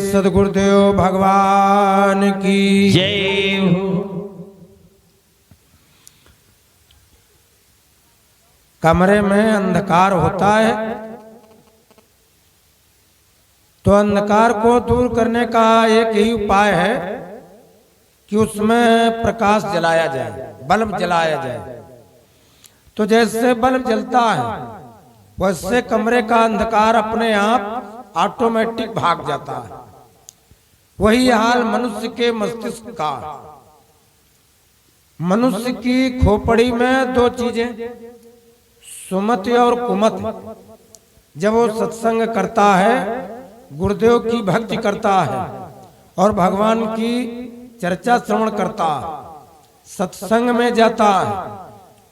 सद्गुरुदेव भगवान की जय हो। कमरे में अंधकार होता है तो अंधकार को दूर करने का एक ही उपाय है कि उसमें प्रकाश जलाया जाए, बल्ब जलाया जाए। तो जैसे बल्ब जलता है वैसे कमरे का अंधकार अपने आप ऑटोमेटिक भाग जाता है। वही हाल मनुष्य के मस्तिष्क का। मनुष्य की खोपड़ी में दो चीजें, सुमति और कुमति। जब वो सत्संग करता है, गुरुदेव की भक्ति करता है और भगवान की चर्चा श्रवण करता है, सत्संग में जाता है,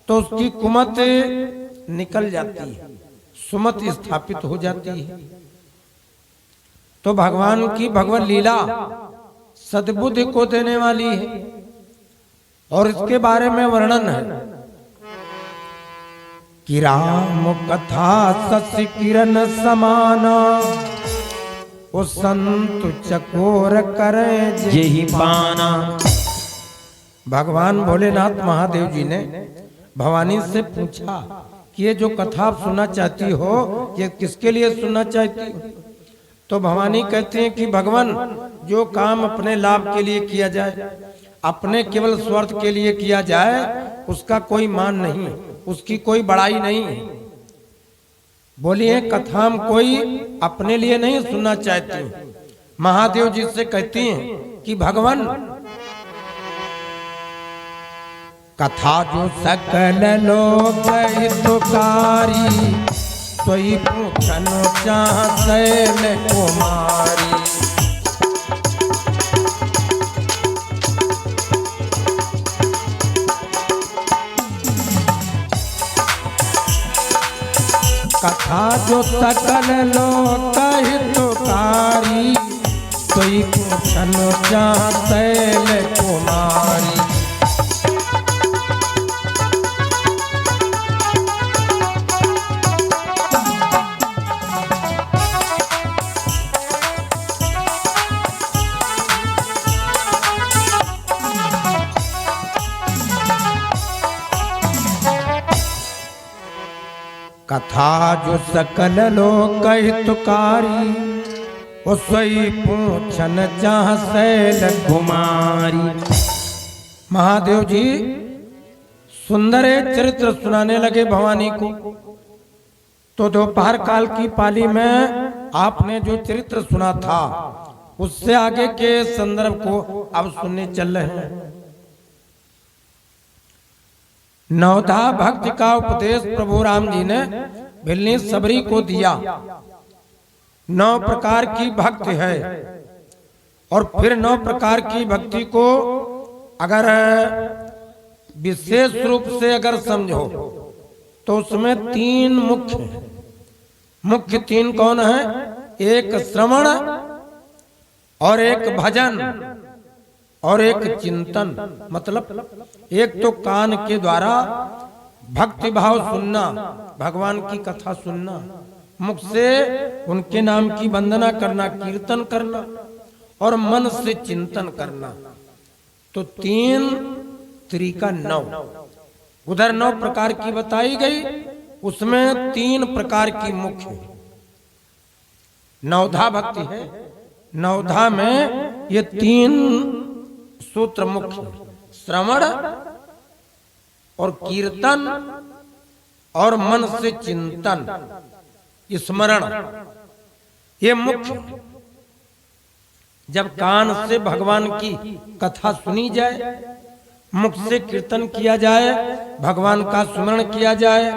तो उसकी कुमति निकल जाती है, सुमति स्थापित हो जाती है। तो भगवान की भगवत लीला सद्बुद्धि को देने वाली है और इसके बारे में वर्णन है कि राम कथा शशि किरण समाना, वो संत चकोर करे यही पाना। भगवान भोलेनाथ महादेव जी ने भवानी से पूछा कि ये जो कथा आप सुनना चाहती हो, ये किसके लिए सुनना चाहती हो? तो भवानी कहती हैं कि भगवान, जो काम अपने लाभ के लिए किया जाए, अपने केवल स्वार्थ के लिए किया जाए, उसका कोई मान नहीं, उसकी कोई बड़ाई नहीं। बोलिए कथा हम कोई अपने लिए नहीं सुनना चाहती। महादेव जी से कहती हैं कि भगवान, कथा जो सकल लोक हितकारी, सोई पूछन चाहत कुमारी। कथा जो सकल लोक हितकारी, सोई पूछन चाहत कुमारी। कथा जो सकल लोक हितकारी, वो सोई पूछन जहाँ शैल कुमारी। महादेव जी सुंदर चरित्र सुनाने लगे भवानी को। तो दोपहर काल की पाली में आपने जो चरित्र सुना था, उससे आगे के संदर्भ को अब सुनने चल रहे हैं। नवधा भक्ति का उपदेश प्रभु राम जी ने भिल्ली सबरी को दिया। 9 प्रकार की भक्ति है और फिर 9 प्रकार की भक्ति को अगर विशेष रूप से अगर समझो तो उसमें 3 मुख्य 3 कौन है? एक श्रवण और एक भजन और एक चिंतन। मतलब एक तो कान के द्वारा भक्ति भाव सुनना, भगवान की कथा सुनना, मुख से उनके नाम की वंदना करना, कीर्तन करना और मन से चिंतन करना। तो 3 तरीका 9, उधर 9 प्रकार की बताई गई, उसमें 3 प्रकार की मुख्य नवधा भक्ति है। नवधा में ये 3 सूत्र मुख्य, श्रवण और कीर्तन और मन से चिंतन, स्मरण, ये मुख्य। जब कान से भगवान की कथा सुनी जाए, मुख से कीर्तन किया जाए, भगवान का स्मरण किया जाए,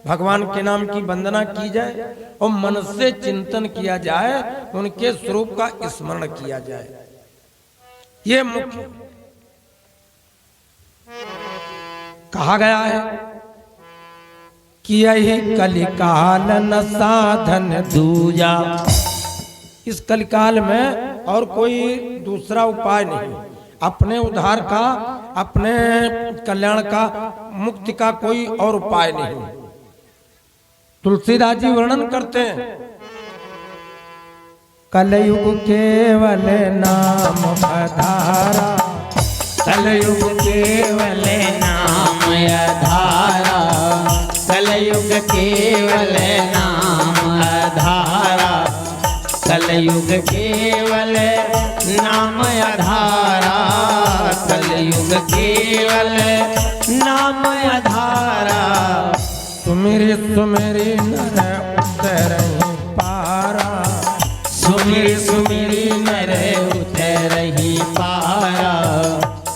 भगवान के नाम की वंदना की जाए और मन से चिंतन किया जाए, उनके स्वरूप का स्मरण किया जाए, ये मुख्य कहा गया है कि यही कलिकाल न साधन दूजा। इस कलिकाल में और कोई दूसरा उपाय नहीं, अपने उद्धार का, अपने कल्याण का, मुक्ति का कोई और उपाय नहीं। तुलसीदास जी वर्णन करते हैं, कलयुग केवल नाम आधारा, कलयुग केवल नाम आधारा, कलयुग केवल नाम आधारा, कलयुग केवल नाम आधारा, कलयुग केवल नाम आधारा। सुमिरी सुमिरी नर उतरहि पारा, सुमिरी सुमिरी नर उतरहि पारा,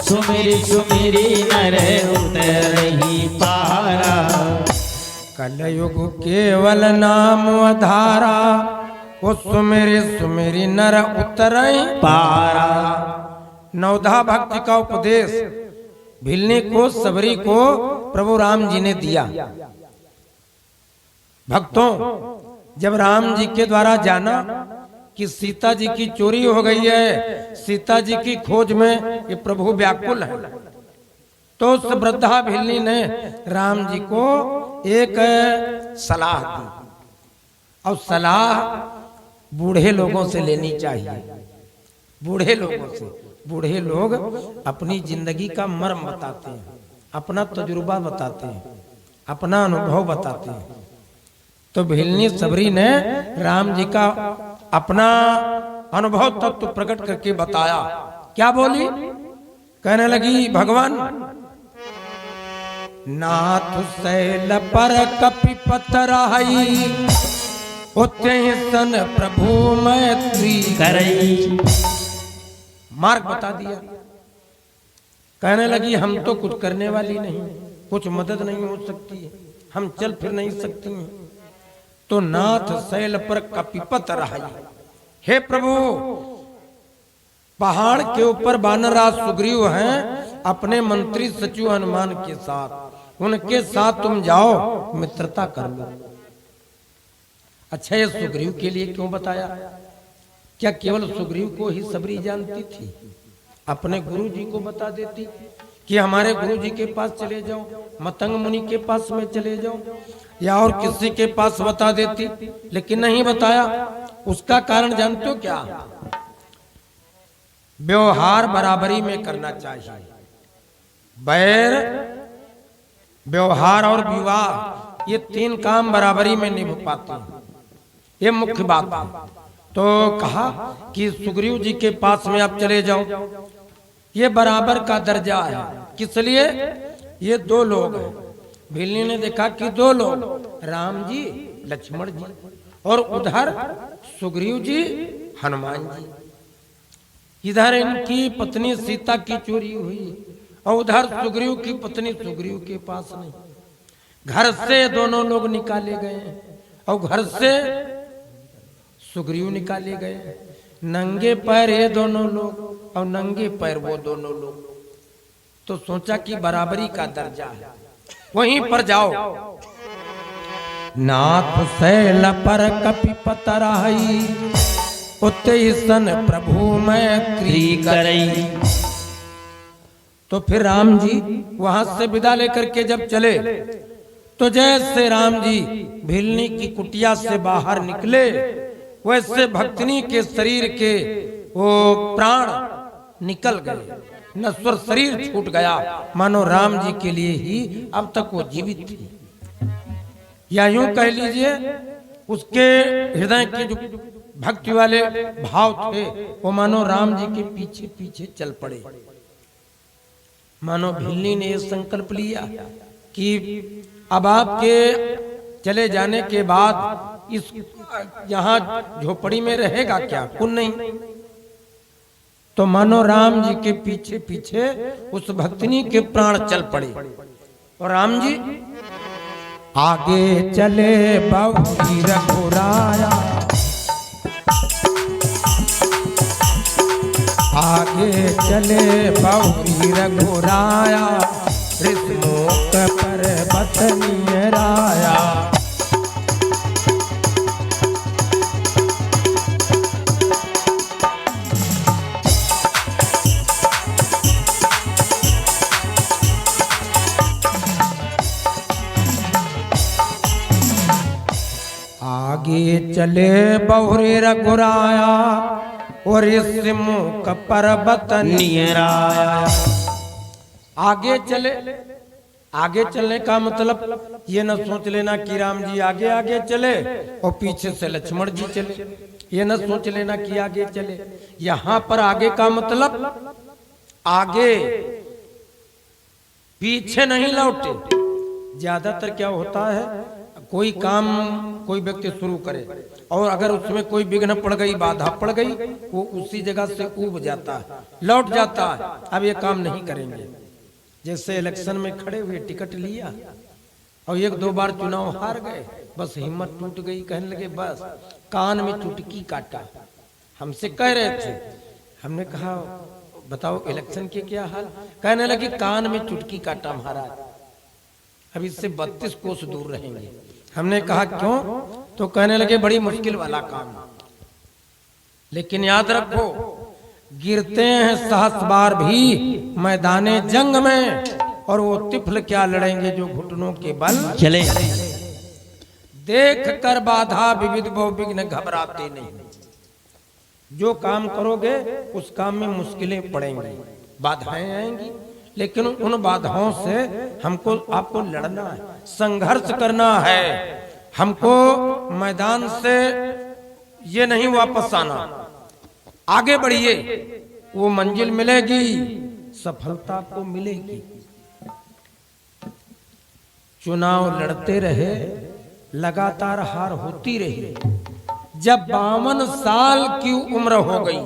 सुमिरी सुमिरी नर उतरहि पारा। कलयुग केवल नाम आधारा, वो सुमिरी सुमिरी नर उतरहि पारा। नवधा भक्ति का उपदेश भिलनी को, सबरी को प्रभु राम जी ने दिया। भक्तों, जब राम जी के द्वारा जाना कि सीता जी की चोरी हो गई है, सीता जी की खोज में ये प्रभु व्याकुल है, तो उस वृद्धा भिलनी ने राम जी को एक सलाह दी। और सलाह बूढ़े लोगों से लेनी चाहिए। बूढ़े लोगों से, बूढ़े लोग अपनी जिंदगी का मर्म बताते हैं, अपना तजुर्बा बताते हैं, अपना अनुभव बताते हैं। तो भिलनी सबरी ने राम जी का अपना अनुभव तत्व प्रकट करके बताया। क्या बोली? कहने लगी, भगवान नाथ शैल पर कपिपत रही, उत्यहि सन प्रभु मैत्री करई। मार्ग बता दिया। कहने लगी, हम तो कुछ करने वाली नहीं, कुछ मदद नहीं हो सकती है, हम चल फिर नहीं सकती हैं। तो नाथ शैल पर कपिपत रही, हे प्रभु, पहाड़ के ऊपर वानरराज सुग्रीव हैं अपने मंत्री सचिव हनुमान के साथ, उनके साथ तुम जाओ, मित्रता कर लो। अच्छा, ये सुग्रीव के लिए क्यों बताया? क्या केवल सुग्रीव को ही सबरी जानती थी? अपने गुरु जी को बता देती कि हमारे गुरु जी के पास चले जाओ, मतंग मुनि के पास में चले जाओ, या और किसी के पास बता देती, लेकिन नहीं बताया। उसका कारण जानते हो क्या? व्यवहार बराबरी में करना चाहिए। बैर, व्यवहार और विवाह, ये तीन काम बराबरी में निभ पाते हैं, ये मुख्य बात है। तो कहा कि सुग्रीव जी के पास में आप चले जाओ, ये बराबर का दर्जा है। किस लिए? ये दो लोग हैं। भिलनी ने देखा कि दो लोग, राम जी लक्ष्मण जी, और उधर सुग्रीव जी हनुमान जी। इधर इनकी पत्नी सीता की चोरी हुई और उधर सुग्रीव की पत्नी सुग्रीव के पास नहीं। घर से दोनों लोग निकाले गए और घर से सुग्रीव निकाले गए। नंगे पैर ये दोनों लोग और नंगे पैर वो दोनों लोग। तो सोचा कि बराबरी का दर्जा है, वहीं पर जाओ। नाथ शैल पर कपिपत रही, उत्यहि सन प्रभु मैत्री करई। तो फिर राम जी वहां से विदा लेकर के जब चले, तो जैसे राम जी भिलनी की कुटिया से बाहर निकले, वैसे भक्तिनी के शरीर के वो प्राण निकल गए, नश्वर शरीर छूट गया, मानो राम जी के लिए ही अब तक वो जीवित थी। या यूं कह लीजिए, उसके हृदय के जो भक्ति वाले भाव थे, वो मानो राम जी के पीछे पीछे चल पड़े। मानो भिलनी ने यह संकल्प लिया कि अब आपके चले जाने के बाद इस यहाँ झोपड़ी में रहेगा क्या? कुन नहीं। तो मानो राम जी के पीछे पीछे उस भक्तिनी के प्राण चल पड़े। और राम जी आगे चले बहुरी रघुराया, आगे चले बहुरी रघुराया, ऋषमुख पर्वत नियराया। आगे चले बहुरी रघुराया और इस मुख पर्वत नियराया। आगे चले, आगे चलने का मतलब ये न सोच लेना कि राम जी आगे आगे चले और पीछे से लक्ष्मण जी चले, ये न सोच लेना कि आगे चले। यहां पर आगे का मतलब आगे पीछे नहीं लौटे। ज्यादातर क्या होता है, कोई काम कोई व्यक्ति शुरू करे और अगर उसमें कोई विघ्न पड़ गई, बाधा पड़ गई, वो उसी जगह से ऊब जाता है, लौट जाता है, अब ये काम नहीं करेंगे। जैसे इलेक्शन में खड़े हुए, टिकट लिया और एक दो बार चुनाव हार गए, बस हिम्मत टूट गई, कहने लगे बस कान में चुटकी काटा। हमसे कह रहे थे, हमने कहा बताओ इलेक्शन के क्या हाल, कहने लगे कान में चुटकी काटा महाराज, अब इससे 32 कोस दूर रहेंगे। हमने कहा क्यों, तो कहने लगे बड़ी मुश्किल वाला काम। लेकिन याद रखो, गिरते हैं 100 बार भी मैदाने जंग में, और वो तिफल क्या लड़ेंगे जो घुटनों के बल चले। देख कर बाधा विविध बहुविघ्न घबराते नहीं। जो काम करोगे उस काम में मुश्किलें पड़ेंगी, बाधाएं आएंगी, लेकिन उन बाधाओं से हमको आपको लड़ना है, संघर्ष करना है। हमको मैदान से ये नहीं वापस आना, आगे बढ़िए, वो मंजिल मिलेगी, सफलता को मिलेगी। चुनाव लड़ते रहे, लगातार हार होती रही। जब 52 साल की उम्र हो गई,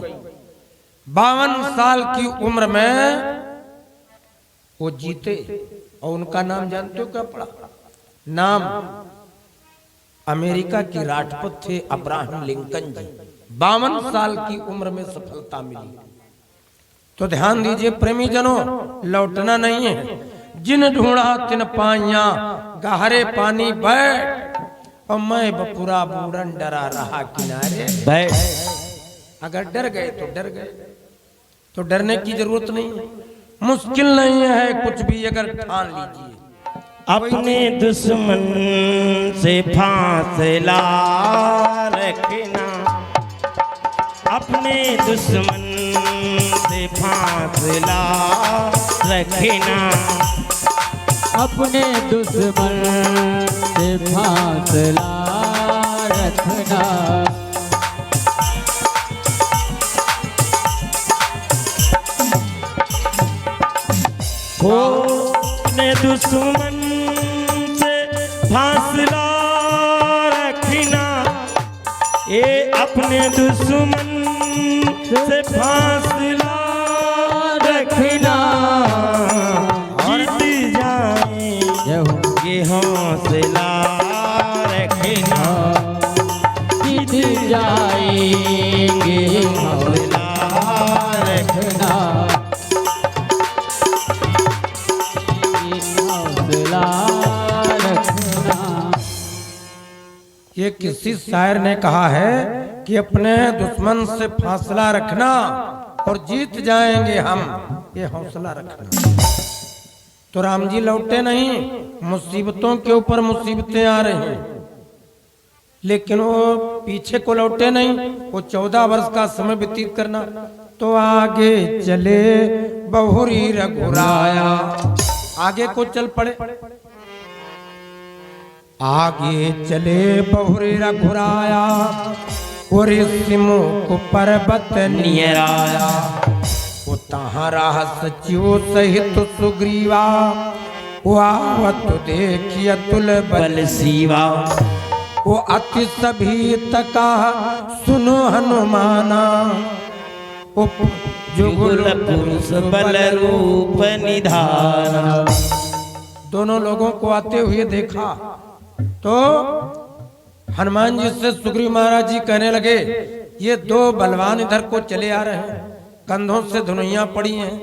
52 साल की उम्र में वो जीते, और उनका नाम जानते हो क्या पड़ा? नाम अमेरिका के राष्ट्रपति थे अब्राहम लिंकन जी। 52 साल की उम्र में सफलता मिली। तो ध्यान दीजिए प्रेमी जनों, लौटना नहीं है। जिन ढूंढा तिन पाइया, गहरे पानी बैठ, और मैं बपुरा बूढ़न डरा रहा किनारे बैठ। अगर डर गए तो डर गए, तो डरने की जरूरत नहीं है। मुश्किल नहीं है कुछ भी अगर ठान लीजिए। अपने दुश्मन से फासला रखना, अपने दुश्मन से फासला रखना, अपने दुश्मन से फासला रखना। हो अपने दुश्मन से फासला रखना, ये अपने दुश्मन से फासला रखना। जीत जाएंगे हौसला रखना, जीत जाएंगे हौसला रखना। हौसला रखना। ये किसी शायर ने कहा है कि अपने दुश्मन से फासला रखना और जीत जाएंगे हम, ये हौसला रखना। तो राम जी लौटे नहीं, मुसीबतों के ऊपर मुसीबतें आ रही हैं, लेकिन वो पीछे को लौटे नहीं। वो 14 वर्ष का समय व्यतीत करना। तो आगे चले बहुरी रघुराया, आगे को चल पड़े। आगे चले बहुरी रघुराया और मुख पर्वत नियराया। वो तहाँ रहा सचिव सहित सुग्रीवा, आवत देखिए तुल बल सीवा। वो अति सभी तका सुनो हनुमाना, जुगल पुरुष बल रूप निधाना। दोनों लोगों को आते हुए देखा तो हनुमान जी से सुग्रीव महाराज जी कहने लगे, ये दो बलवान इधर को चले आ रहे हैं, कंधों से धनुइयां पड़ी हैं,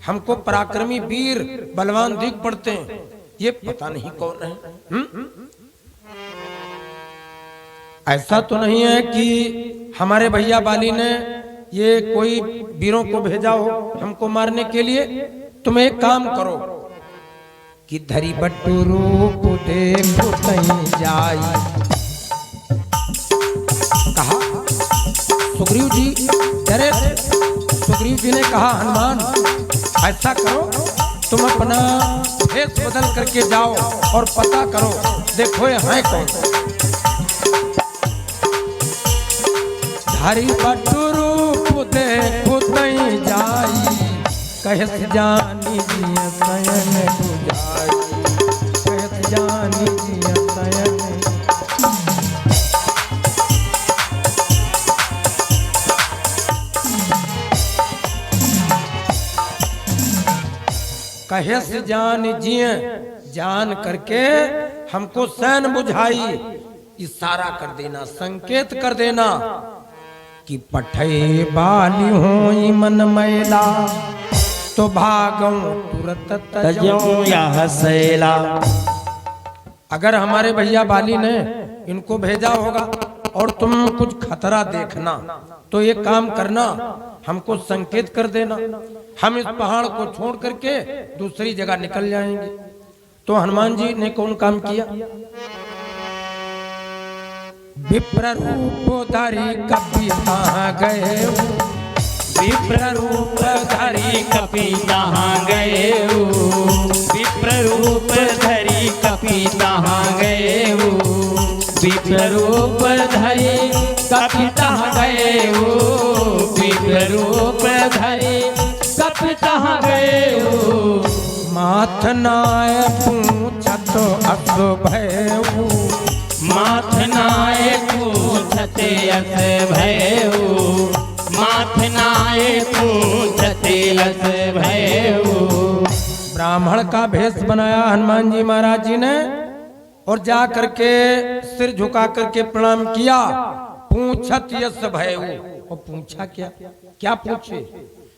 हमको पराक्रमी वीर बलवान दिख पड़ते हैं, ये पता नहीं कौन है। ऐसा तो नहीं है कि हमारे भैया बाली ने ये कोई वीरों को भेजा हो हमको मारने के लिए। तुम एक काम करो कि धरी बट्टू रूप देखो कहीं जाई, सुग्रीव जी डरे थे। सुग्रीव जी ने कहा हनुमान ऐसा करो, तुम अपना भेष बदल करके जाओ और पता करो, देखो ये हैं कौन। धारी बटु रूप देखो तई जाई, कहत जानी जिया सयन जाई, कहत जानी जिया सयन। कहेस जान जिए, जान करके हमको सैन बुझाई, इशारा कर देना, संकेत कर देना कि पठे बाली हो मन मैला, तो भागों तुरत तजों यह सैला। अगर हमारे भैया बाली ने इनको भेजा होगा और तुम कुछ खतरा देखना तो ये काम करना, हमको संकेत कर देना, हम इस पहाड़ को छोड़ करके दूसरी जगह निकल जाएंगे। तो हनुमान जी ने कौन काम किया? विप्र रूप धारी कपि कहाँ गए, विप्र रूप धरी कपि कहाँ गए, विप्र रूप धरी कपि कहाँ गए, विप्र रूप धरि कपि कहाँ गए, विप्र रूप धरि कपि कहाँ गए। माथ नाय पूछत अस भयऊ, माथ नाय पूछते अस भयऊ, माथ नाय पूछते अस भयऊ। ब्राह्मण का भेष बनाया हनुमान जी महाराज जी ने और जा करके सिर झुका करके प्रणाम किया। पूछत यस भयऊ, और पूछा क्या? क्या पूछे?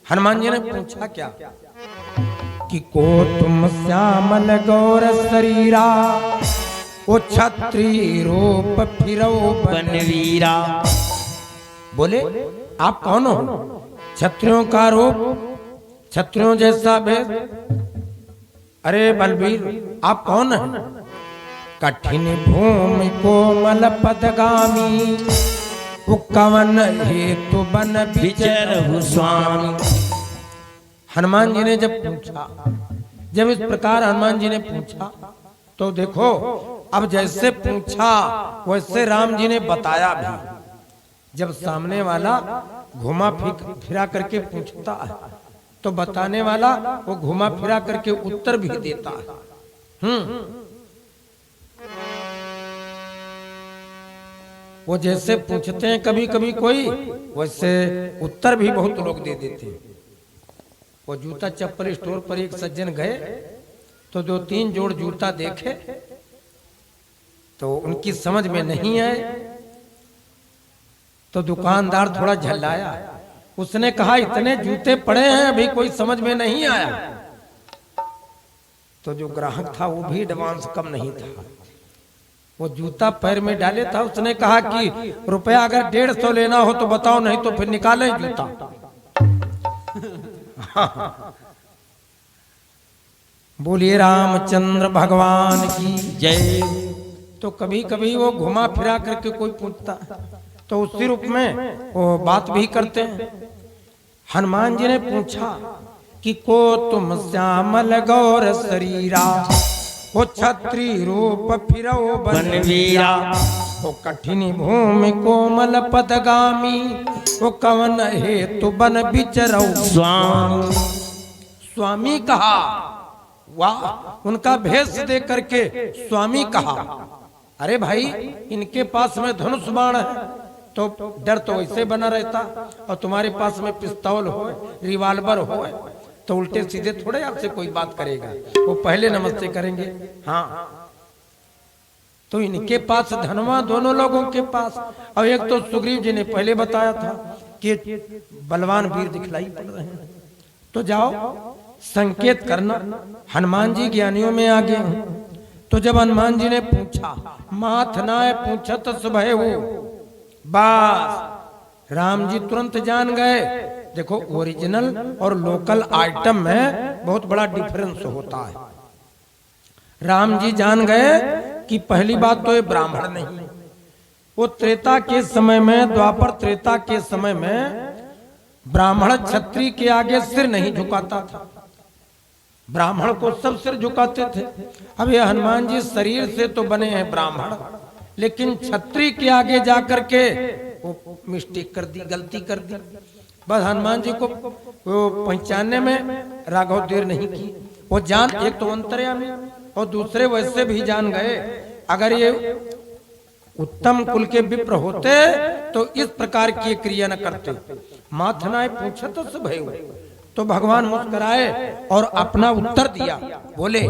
हनुमान जी ने पूछा क्या कि को तुम श्यामल गौर शरीरा, ओ छत्री रूप फिरो बनवीरा। बोले आप कौन हो? छत्रियों का रूप, छत्रियों जैसा भेष। अरे बलबीर आप कौन है? कठिन भूमि कोमल पदगामी, कवन हेतु बन विचरहु स्वामी। हनुमान जी ने जब पूछा, जब इस प्रकार हनुमान जी ने पूछा तो देखो अब जैसे पूछा वैसे राम जी ने बताया भी। जब सामने वाला घुमा फिरा करके पूछता है तो बताने वाला वो घुमा फिरा करके उत्तर भी देता है। वो जैसे पूछते हैं कभी कभी कोई, वैसे उत्तर भी बहुत लोग दे देते हैं। वो जूता चप्पल स्टोर पर एक सज्जन गए तो 2-3 जोड़ जूता देखे तो उनकी समझ में नहीं आए, तो दुकानदार थोड़ा झल्लाया। उसने कहा इतने जूते पड़े हैं अभी कोई समझ में नहीं आया। तो जो ग्राहक था वो भी एडवांस कम नहीं था, वो जूता पैर में डाले था। उसने कहा कि रुपया अगर 150 लेना हो तो बताओ, नहीं तो फिर निकाले जूता। बोलिए रामचंद्र भगवान की जय। तो कभी कभी वो घुमा फिरा करके कोई पूछता तो उसी रूप में वो बात भी करते हैं। हनुमान जी ने पूछा कि को तुम श्यामल गौर शरीरा, वो छत्री रूप फिरो बनवीरा। वो कठिनी भूमि कोमल पदगामी, वो कवन हेतु बन बिचरौ स्वामी। स्वामी कहा, वाह, उनका भेष दे करके स्वामी कहा। अरे भाई इनके पास में धनुष बाण है तो डर तो वैसे बना रहता, और तुम्हारे पास में पिस्तौल हो, रिवाल्वर हो, तो उल्टे सीधे थोड़े आपसे कोई बात करेगा, वो पहले नमस्ते करेंगे। हाँ, तो इनके पास धनवा दोनों लोगों के पास। और एक तो सुग्रीव जी ने पहले बताया था कि बलवान वीर दिखलाई पड़ रहे हैं, तो जाओ संकेत करना। हनुमान जी ज्ञानियों में आगे हैं। तो जब हनुमान जी ने पूछा, माथ नाय पूछत सुभय हो, बस राम जी तुरंत जान गए। देखो ओरिजिनल और लोकल आइटम में बहुत बड़ा डिफरेंस होता है। राम जी जान गए कि पहली बात तो ये ब्राह्मण नहीं, वो त्रेता के समय में, द्वापर त्रेता के समय में ब्राह्मण क्षत्रिय के आगे सिर नहीं झुकाता था। ब्राह्मण को सब सिर झुकाते थे। अब ये हनुमान जी शरीर से तो बने हैं ब्राह्मण, लेकिन क्षत्रिय के आगे जाकर के वो मिस्टेक कर दी, गलती कर दी। बस हनुमान जी को वो पहचानने में राघव देर नहीं की। वो जान, एक तो अंतर्यामी और दूसरे वैसे भी जान गए, अगर ये उत्तम कुल के विप्र होते तो इस प्रकार की क्रिया न करते। माथनाए पूछे तो सब है, तो भगवान मुस्कुराए और अपना उत्तर दिया। बोले,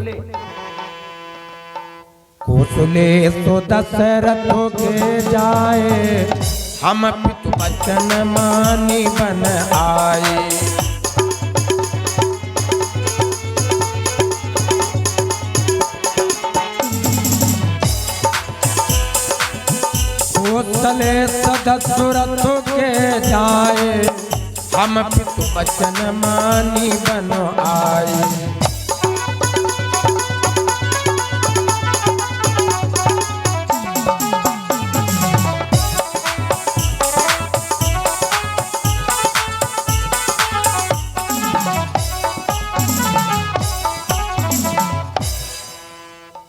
कौशले सो दशरथ के जाए, हम पितु बचन मानी बन आए। कौशले दशरथ के जाए, हम पितु बचन मानी बन आए।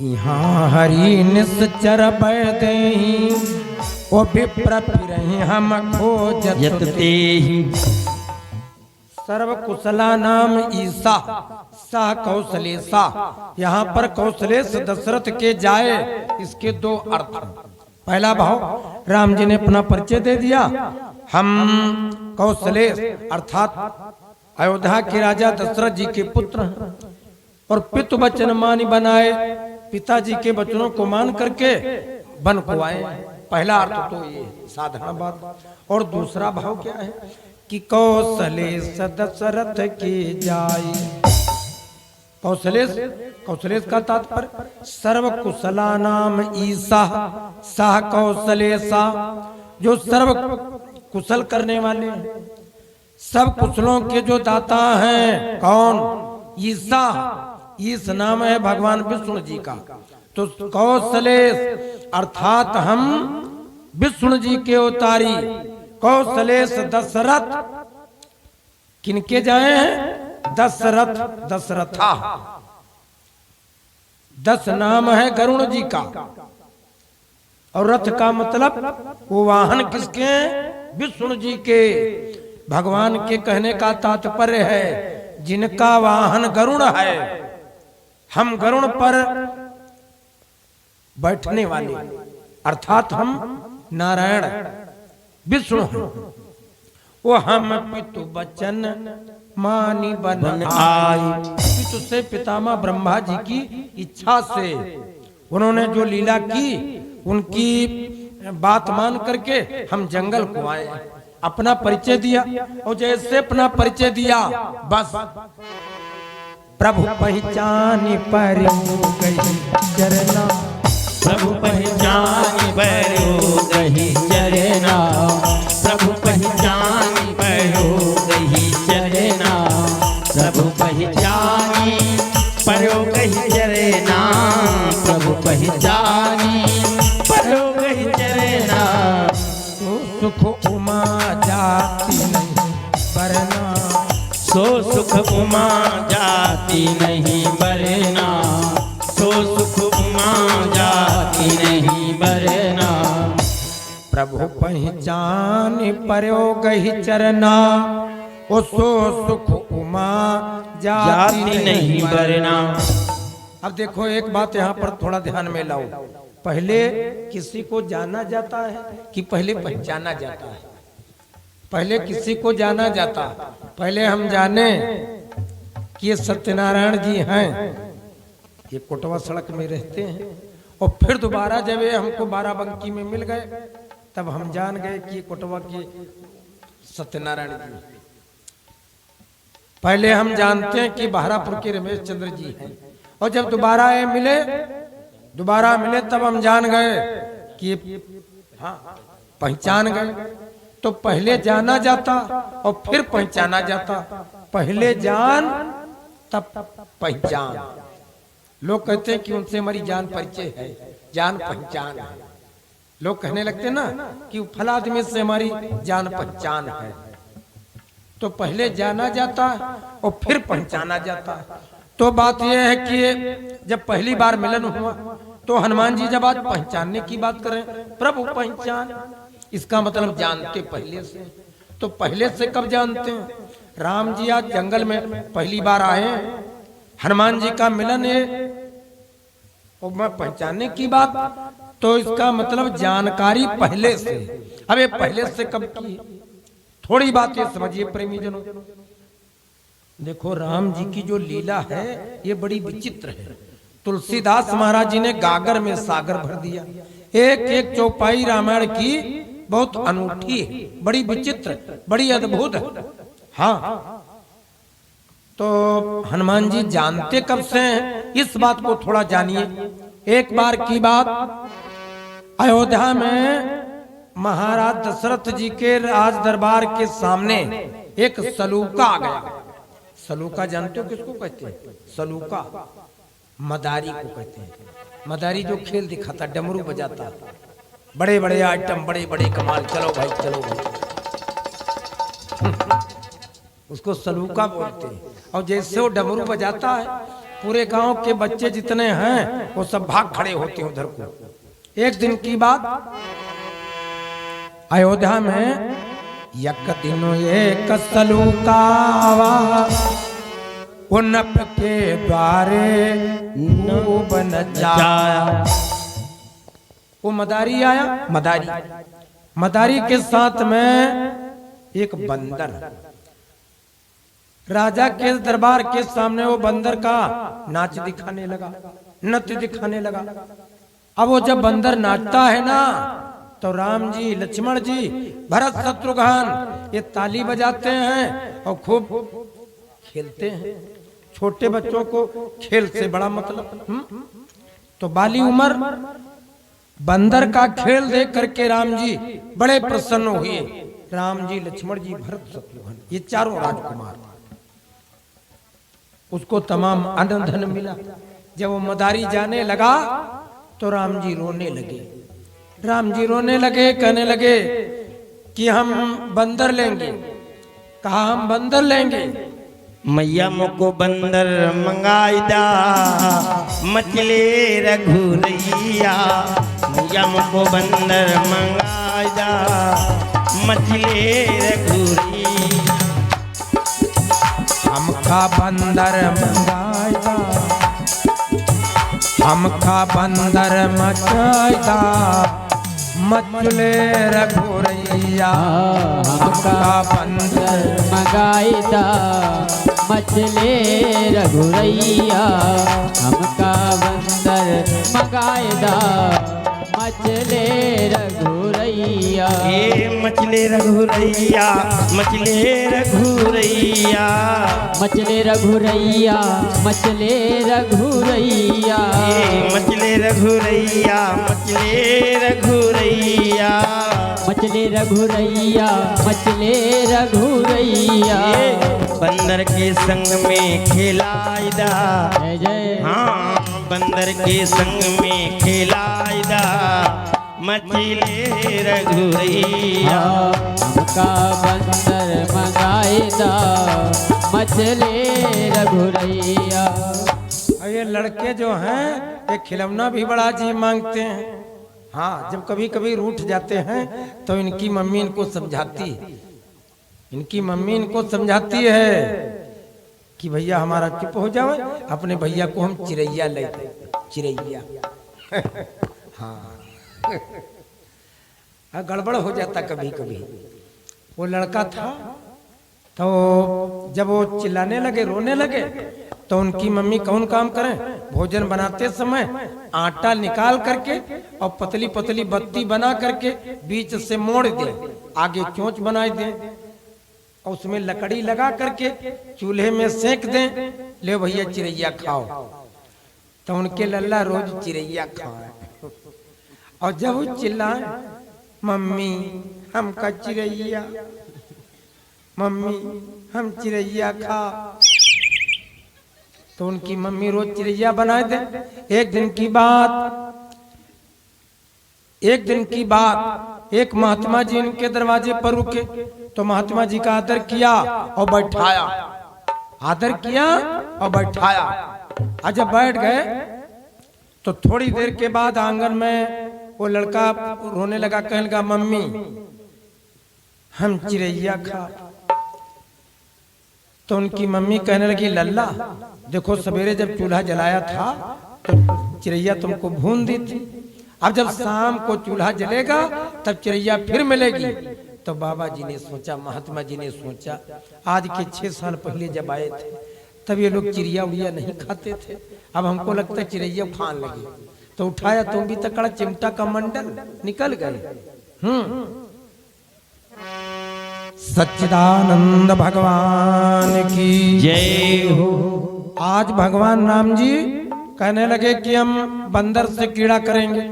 यहाँ हरि निश्चर बैदेहि, ओ विप्र फिरहि हम खोजत तेहि। सर्व कुशला नाम ईसा, सा कौशलेसा। यहाँ पर कौशलेश दशरथ के जाए, इसके दो अर्थ। पहला भाव, राम जी ने अपना परिचय दे दिया, हम कौशलेश अर्थात अयोध्या के राजा दशरथ जी के पुत्र हैं, और पितु वचन मानी बनाए, पिताजी के वचनों को मान करके वन को आए। पहला अर्थ तो ये साधारण बात। और दूसरा भाव क्या है कि कौशलेश दशरथ के जाए। कौशलेश का तात्पर्य सर्व कुशला नाम ईसा, साह कौशलेशा, जो सर्व कुशल करने वाले हैं, सब कुशलों के जो दाता हैं। कौन? ईसा। ईस नाम है भगवान विष्णु जी का। तो कौशलेश अर्थात हम विष्णु जी के अवतारी कौशलेश दशरथ किनके जाए हैं? दशरथ, दशरथा। दस नाम है गरुण जी का, और रथ का मतलब वो वाहन किसके? विष्णु जी के। भगवान के कहने का तात्पर्य है जिनका वाहन गरुण है, हम गरुण पर बैठने वाले, अर्थात हम नारायण विष्णु हैं। वो हम पितु बचन मानी बन आए। पितु से पितामह ब्रह्मा जी की इच्छा से उन्होंने जो लीला की, उनकी बात मान करके हम जंगल को आए, अपना परिचय दिया। और जैसे अपना परिचय दिया, बस प्रभु पहचानी पर गई चरना, प्रभु पहचानी पर गई चरना, प्रभु पहचानी पर गई चरना, प्रभु पहचानी पर गई चरना, प्रभु पहचानी पर गई चरना। सुख उमा जाती नहीं बरना, सो सुख उमा जाती नहीं बरना, सो सुख उमा जाती नहीं बरना। प्रभु पहचान पर्यो गही चरना, ओ सो सुख उमा जाती नहीं बरना। अब देखो एक बात यहाँ पर थोड़ा ध्यान में लाओ। पहले किसी को जाना जाता है कि पहले पहचाना जाता है? पहले किसी को जाना जाता, पहले हम जाने कि ये सत्यनारायण जी हैं, ये कोटवा सड़क में रहते हैं, और फिर दोबारा जब ये हमको बाराबंकी में मिल गए, तब हम जान गए कि कोटवा के सत्यनारायण जी। पहले हम जानते हैं कि बहरापुर के रमेश चंद्र जी हैं, और जब दोबारा ये मिले तब हम जान गए कि हाँ, पहचान गए। तो पहले जाना जाता और फिर पहचाना जाता। पहले जान तब पहचान। लोग कहते हैं कि उनसे हमारी जान परिचय है, जान पहचान है। लोग कहने लगते ना कि फला आदमी से हमारी जान पहचान है, तो पहले जाना जाता है और फिर पहचाना जाता है। तो बात यह है कि जब पहली बार मिलन हुआ तो हनुमान जी जब आज पहचानने की बात करें, प्रभु पहचान, इसका मतलब जानते पहले से। तो पहले से कब जानते हैं? राम जी आज जंगल में पहली बार आए, हनुमान जी का मिलन है और मैं पहचानने की बात, तो इसका मतलब जानकारी पहले से। अब ये पहले से कब की? थोड़ी बात ये समझिए प्रेमी जनों, देखो राम जी की जो लीला है ये बड़ी विचित्र है। तुलसीदास महाराज जी ने गागर में सागर भर दिया। एक एक चौपाई रामायण की बहुत अनूठी है, बड़ी विचित्र, बड़ी अद्भुत है। हाँ, तो हनुमान जी जानते कब से हैं, इस बात को थोड़ा जानिए। एक बार की बात, अयोध्या में महाराज दशरथ जी के राज दरबार के सामने एक सलूका आ गया। सलूका जानते हो किसको कहते हैं? सलूका मदारी को कहते हैं। मदारी जो खेल दिखाता, डमरू बजाता, बड़े बड़े आइटम, बड़े बड़े कमाल, चलो भाई चलो भाई, उसको सलूका बोलते हैं। और जैसे वो डमरू बजाता है, पूरे गांव के बच्चे जितने हैं वो सब भाग खड़े होते हैं उधर को। एक दिन की बात, अयोध्या में यक दिनो एक सलूका नप के द्वारे खूब नचाया। वो मदारी आया, मदारी के साथ में एक बंदर, राजा के दरबार के सामने वो बंदर का नाच दिखाने लगा, नृत्य दिखाने लगा। अब वो जब बंदर नाचता है ना, तो राम जी, लक्ष्मण जी, भरत, शत्रुघ्न ये ताली बजाते हैं और खूब खेलते हैं। छोटे बच्चों को खेल से बड़ा मतलब। तो बाली उम्र बंदर का खेल देख करके राम जी बड़े प्रसन्न हुए। राम जी, लक्ष्मण जी, भरत, शत्रुघ्न ये चारों राजकुमार, उसको तमाम अन्न धन मिला। जब वो मदारी जाने लगा तो राम जी रोने लगे। राम जी रोने लगे, कहने लगे कि हम बंदर लेंगे। कहा हम बंदर लेंगे। मैया मुको बंदर मंगाईदा, मचले रघुरैया। मैया मुको बंदर मंगाईदा, मचले रघुरैया। हमका बंदर मंगाईदा, हमका बंदर मचाईदा, मचले रघुरैया। हमका बंदर मंगाईदा, मचले रघुरैया। हमका बंदर मंगाईदा, मचले रघुरैया। ए मचले रघुरैया, मचले रघुरैया। मचले रघुरैया, मचले रघुरैया। ए मचले रघुरैया, मचले रघुरैया। मचले रघुरैया, मचले रघुरैया। बंदर के संग में खेलाईदा, जय जय। हाँ बंदर के संग में खेलाईदा, मचले रघुरैया। हमका बंदर मंगाईदा, मचले रघुरैया। और ये लड़के जो हैं ये खिलौना भी बड़ा अजीब मांगते हैं। हाँ, जब कभी कभी रूठ जाते हैं तो इनकी मम्मी इनको समझाती है, इनकी मम्मी इनको समझाती है कि भैया हमारा चुप हो जाओ, अपने भैया को हम चिरैया ले, चिरैया। हाँ, गड़बड़ हो जाता कभी कभी। वो लड़का था तो जब वो चिल्लाने लगे, रोने लगे, तो उनकी मम्मी कौन काम करें, भोजन बनाते समय आटा निकाल करके और पतली पतली बत्ती बना करके बीच से मोड़ दे, आगे चोंच बना दे और उसमें लकड़ी लगा करके चूल्हे में सेक दें, ले भैया चिरैया खाओ। तो उनके लल्ला रोज चिरैया खाए। और जब वो चिल्लाए, मम्मी हमका चिरैया, मम्मी हम चिरैया खा, तो उनकी मम्मी रोज चिरैया बनाए दे। एक दिन की बात, एक दिन की बात, एक महात्मा जी इनके दरवाजे पर रुके तो महात्मा जी का आदर किया और बैठाया, आदर किया और बैठाया। आज जब बैठ गए तो थोड़ी देर के बाद आंगन में वो लड़का रोने लगा, कहने लगा मम्मी हम चिड़ैया खा। तो उनकी मम्मी कहने लगी लल्ला देखो सवेरे जब चूल्हा जलाया था तो चिड़ैया तुमको भून दी थी, अब जब शाम को चूल्हा जलेगा तब चिड़ैया फिर मिलेगी। तो बाबा जी ने सोचा, महात्मा जी ने सोचा, आज के 6 साल पहले जब आए थे तब ये लोग चिड़िया उड़िया नहीं खाते थे, अब हमको लगता है चिड़ैया खाने लगे। तो उठाया तो भी तकड़ा चिमटा का मंडल निकल गए। सच्चिदानंद भगवान की जय हो। आज भगवान राम जी कहने लगे कि हम बंदर से कीड़ा करेंगे।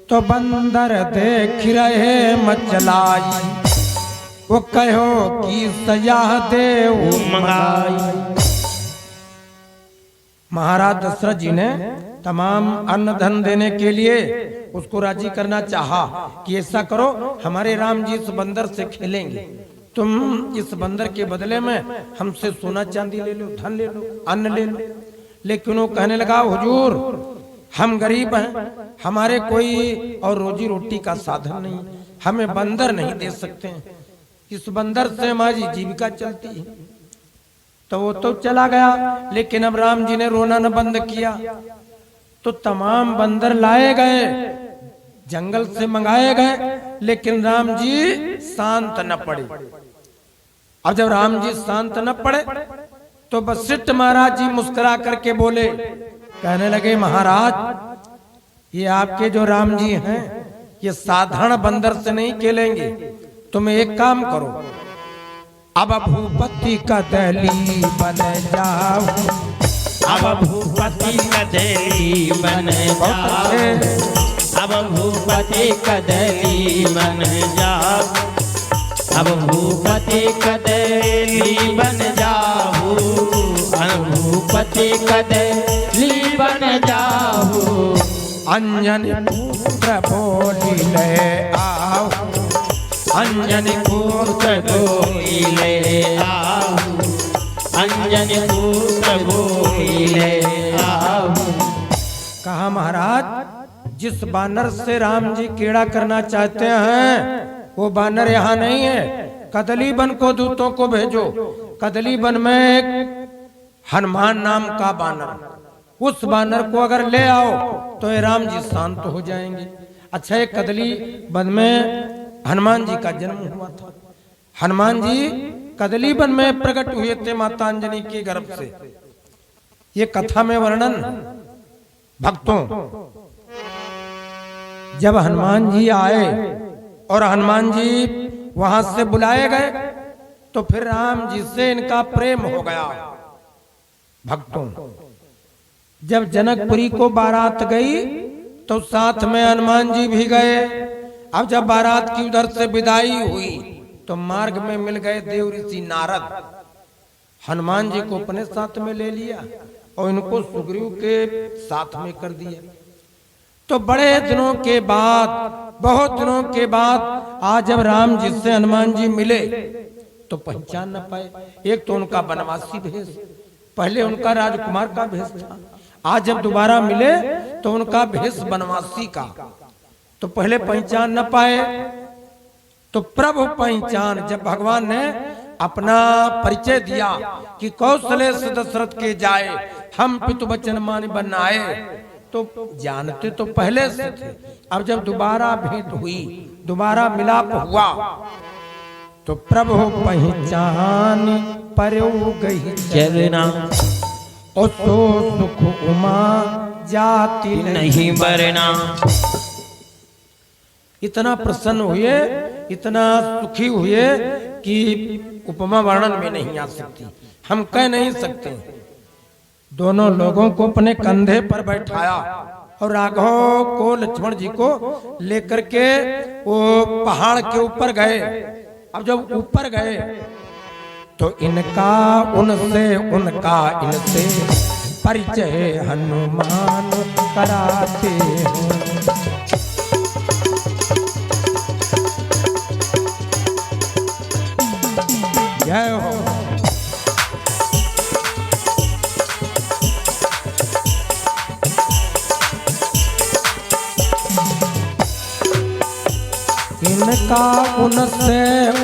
तो बंदर देख रहे मचलाई, वो कहो कि सयाह देव मंगाई। महाराज दशरथ जी ने तमाम अन्न धन देने के लिए उसको राजी करना चाहा कि ऐसा करो हमारे राम जी इस बंदर से खेलेंगे, तुम इस बंदर के बदले में हमसे सोना चांदी ले लो, धन ले लो, अन्न ले लो। लेकिन वो कहने लगा हुजूर हम गरीब हैं, हमारे कोई और रोजी रोटी का साधन नहीं, हमें बंदर नहीं दे सकते हैं, इस बंदर से हमारी जीविका चलती है। तो वो तो चला गया, लेकिन अब राम जी ने रोना न बंद किया। तो तमाम बंदर लाए गए, जंगल से मंगाए गए, लेकिन राम जी शांत न पड़े। अब जब राम जी शांत न पड़े तो वशिष्ठ महाराज जी मुस्कुरा करके बोले, कहने लगे महाराज ये आपके जो राम जी हैं ये साधारण बंदर से नहीं खेलेंगे, तुम एक काम करो, अब भूपति का दली बन जाओ, अब भूपति कदली बन जाओ, अब भूपति कदली बन जाओ, अब भूपति कदली बन जाओ, अब भूपति कदली बन जाओ। अंजनी पुत्र बोली ले आओ, अंजनी पुत्र बोले आओ, अंजनी पुत्र बोले आओ। कहा महाराज जिस बानर से राम जी कीड़ा करना चाहते हैं वो बानर यहाँ नहीं है, कदली बन को दूतों को भेजो। कदली बन में एक हनुमान नाम का बानर, उस बानर को अगर ले आओ तो ये राम जी शांत हो जाएंगे। अच्छा एक कदली बन में हनुमान जी का जन्म हुआ था, हनुमान जी कदली बन में प्रकट हुए थे माता अंजनी के गर्भ से, ये कथा में वर्णन। भक्तों जब हनुमान जी आए और हनुमान जी वहां से बुलाए गए तो फिर राम जी से इनका प्रेम हो गया। भक्तों जब जनकपुरी को बारात गई तो साथ में हनुमान जी भी गए। अब जब बारात की उधर से विदाई हुई तो मार्ग में मिल गए देव ऋषि नारद, हनुमान जी को अपने साथ में ले लिया और इनको सुग्रीव के साथ में कर दिया। तो बड़े दिनों के बाद, बहुत दिनों के बाद आज जब राम जी से हनुमान जी मिले तो पहचान न पाए। एक तो उनका बनवासी भेष, पहले उनका राजकुमार का भेष था, आज जब दोबारा मिले तो उनका भेष बनवासी का, तो पहले पहचान न पाए। तो प्रभु पहचान, जब भगवान ने अपना परिचय दिया कि कौशले से दशरथ के जाए हम पितु वचन मान बन आए, तो जानते तो पहले से थे। अब जब दोबारा भेंट हुई, दोबारा मिलाप हुआ तो प्रभु पहचान पर गई चलना, और तो सुख उमा जाति नहीं बरना। इतना प्रसन्न हुए, इतना सुखी हुए कि उपमा वर्णन में नहीं आ सकती, हम कह नहीं सकते। दोनों लोगों को अपने कंधे पर बैठाया और राघव को लक्ष्मण जी को लेकर के वो पहाड़ के ऊपर गए। अब जब ऊपर गए तो इनका उनसे, उनका इनसे परिचय हनुमान कराते हैं। जय हो। इनका उनसे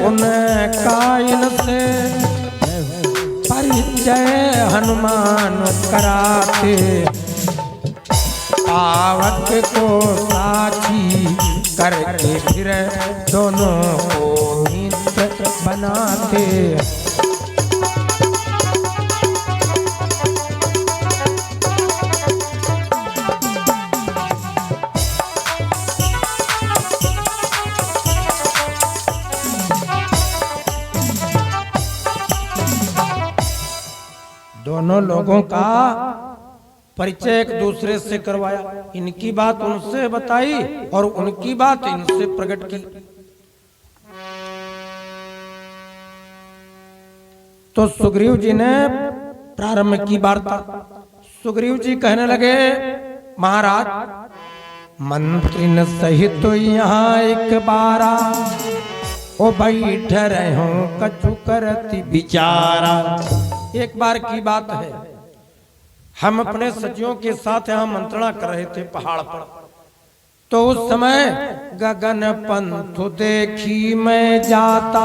उनका इनसे परिचय हनुमान कराते, पावक को साक्षी करके फिर दोनों को मित्र बनाते। दोनों लोगों का परिचय एक दूसरे से करवाया, इनकी बात उनसे बताई और उनकी बात इनसे प्रकट की। तो सुग्रीव जी ने प्रारंभ की वार्ता। सुग्रीव जी कहने लगे, महाराज मंत्री न सहित तो यहाँ एक बारा, ओ बैठ रहे हो कछु करती विचारा। एक बार की बात है, हम अपने सचिवों के साथ यहाँ मंत्रणा कर रहे थे पहाड़ पर। तो उस समय गगन पंथु देखी मैं जाता,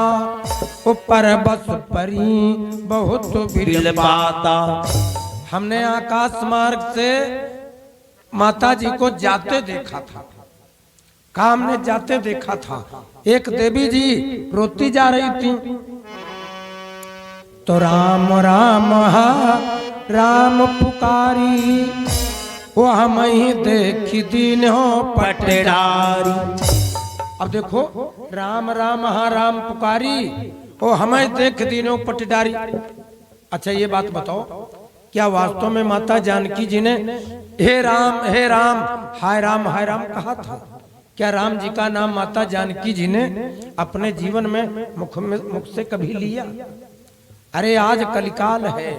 ऊपर बस परी बहुत बिलबाता। हमने आकाश मार्ग से माता जी को जाते देखा था, काम ने जाते देखा था। एक देवी जी रोती जा रही थी, तो राम राम हा राम पुकारी, वो हम ही देखी दीन हो पटडारी। अब देखो, राम राम हा राम पुकारी, वो हमें देख दीनो पटडारी। अच्छा ये बात बताओ, क्या वास्तव में माता जानकी जी ने हे राम हाय राम कहा था? क्या राम जी का नाम माता जानकी जी ने अपने जीवन में मुख से कभी लिया? अरे आज कलिकाल है,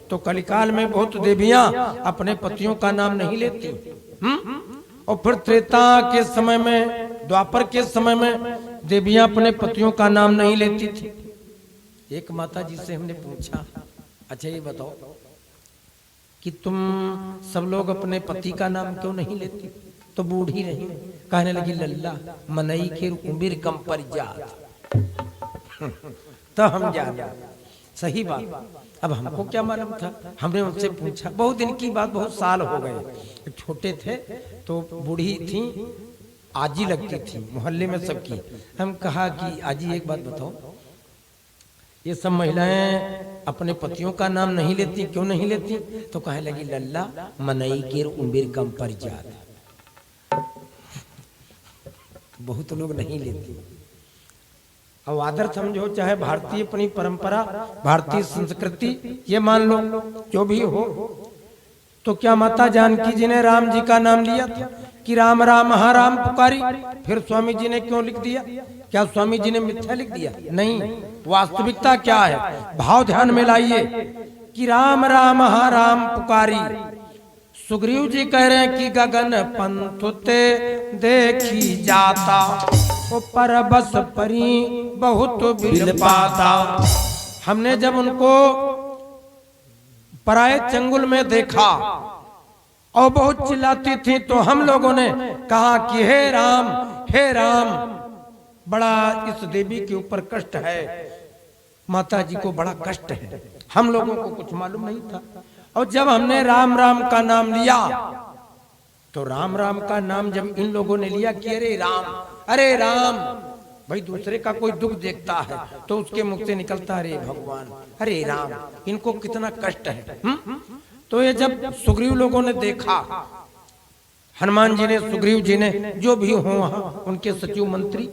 तो कलिकाल में बहुत देवियां अपने पतियों का नाम नहीं लेती। और फिर त्रेता के समय में, द्वापर के समय में देवियां अपने पतियों का नाम नहीं लेती थी। एक माता जी से हमने पूछा, अच्छा ये बताओ कि तुम सब लोग अपने पति का नाम क्यों नहीं लेती? तो बूढ़ी रही, कहने लगी लल्ला मनई के उम्र कम पर जात। तो हम जाने, सही बात। अब हमको क्या मालूम था? हमने उनसे पूछा, बहुत दिन की बात, बहुत साल हो गए, छोटे थे, तो बूढ़ी थी, आजी लगती थी मोहल्ले में सबकी। हम कहा कि आजी एक बात बताओ, ये सब महिलाएं अपने पतियों का नाम नहीं लेती, क्यों नहीं लेती? तो कहने लगी लल्ला मनई के उम्र कम पर जात, बहुत लोग नहीं लेती। अब आदर समझो, चाहे भारतीय अपनी परंपरा, भारतीय संस्कृति, ये मान लो जो भी हो। तो क्या माता जानकी जी ने राम जी का नाम लिया था कि राम राम हा राम पुकारी? फिर स्वामी जी ने क्यों लिख दिया? क्या स्वामी जी ने मिथ्या लिख दिया? नहीं, वास्तविकता क्या है भाव ध्यान में लाइए कि राम राम हा राम पुकारी। सुग्रीव जी कह रहे हैं कि गगन पंथुते देखी जाता, ऊपर बस परी बहुत बिलपाता। हमने जब उनको पराये चंगुल में देखा और बहुत चिल्लाती थी, तो हम लोगों ने कहा कि हे राम, बड़ा इस देवी के ऊपर कष्ट है, माता जी को बड़ा कष्ट है। हम लोगों को कुछ मालूम नहीं था। और जब हमने राम राम का नाम लिया, तो राम राम का नाम जब इन लोगों ने लिया कि अरे राम, भाई दूसरे का कोई दुख देखता है तो उसके मुख से निकलता अरे भगवान, अरे राम, इनको कितना कष्ट है। तो ये जब सुग्रीव लोगों ने देखा, हनुमान जी ने, सुग्रीव जी ने, जो भी हो वहां उनके सचिव मंत्री,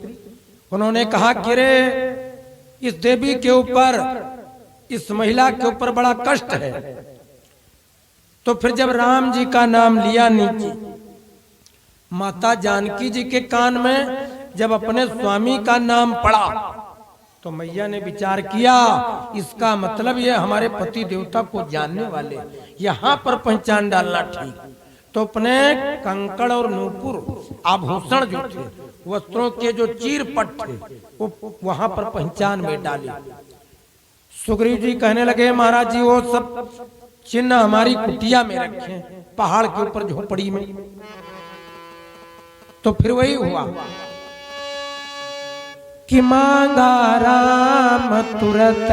उन्होंने कहा कि रे इस देवी के ऊपर, इस महिला के ऊपर बड़ा कष्ट है। तो फिर जब राम जी का नाम लिया नीचे, माता जानकी जी के कान में जब अपने स्वामी का नाम पड़ा, तो मैया ने विचार किया, इसका मतलब ये हमारे पति देवता को जानने वाले, यहाँ पर पहचान डालना ठीक। तो अपने कंकड़ और नूपुर आभूषण जो थे, वस्त्रों के जो चीरपट थे, वो वहां पर पहचान में डाले। सुग्रीव जी कहने लगे महाराज जी वो सब चिन्ह हमारी कुटिया में रखे हैं, पहाड़ के ऊपर झोपड़ी में। तो फिर वही हुआ कि मांगा राम तुरत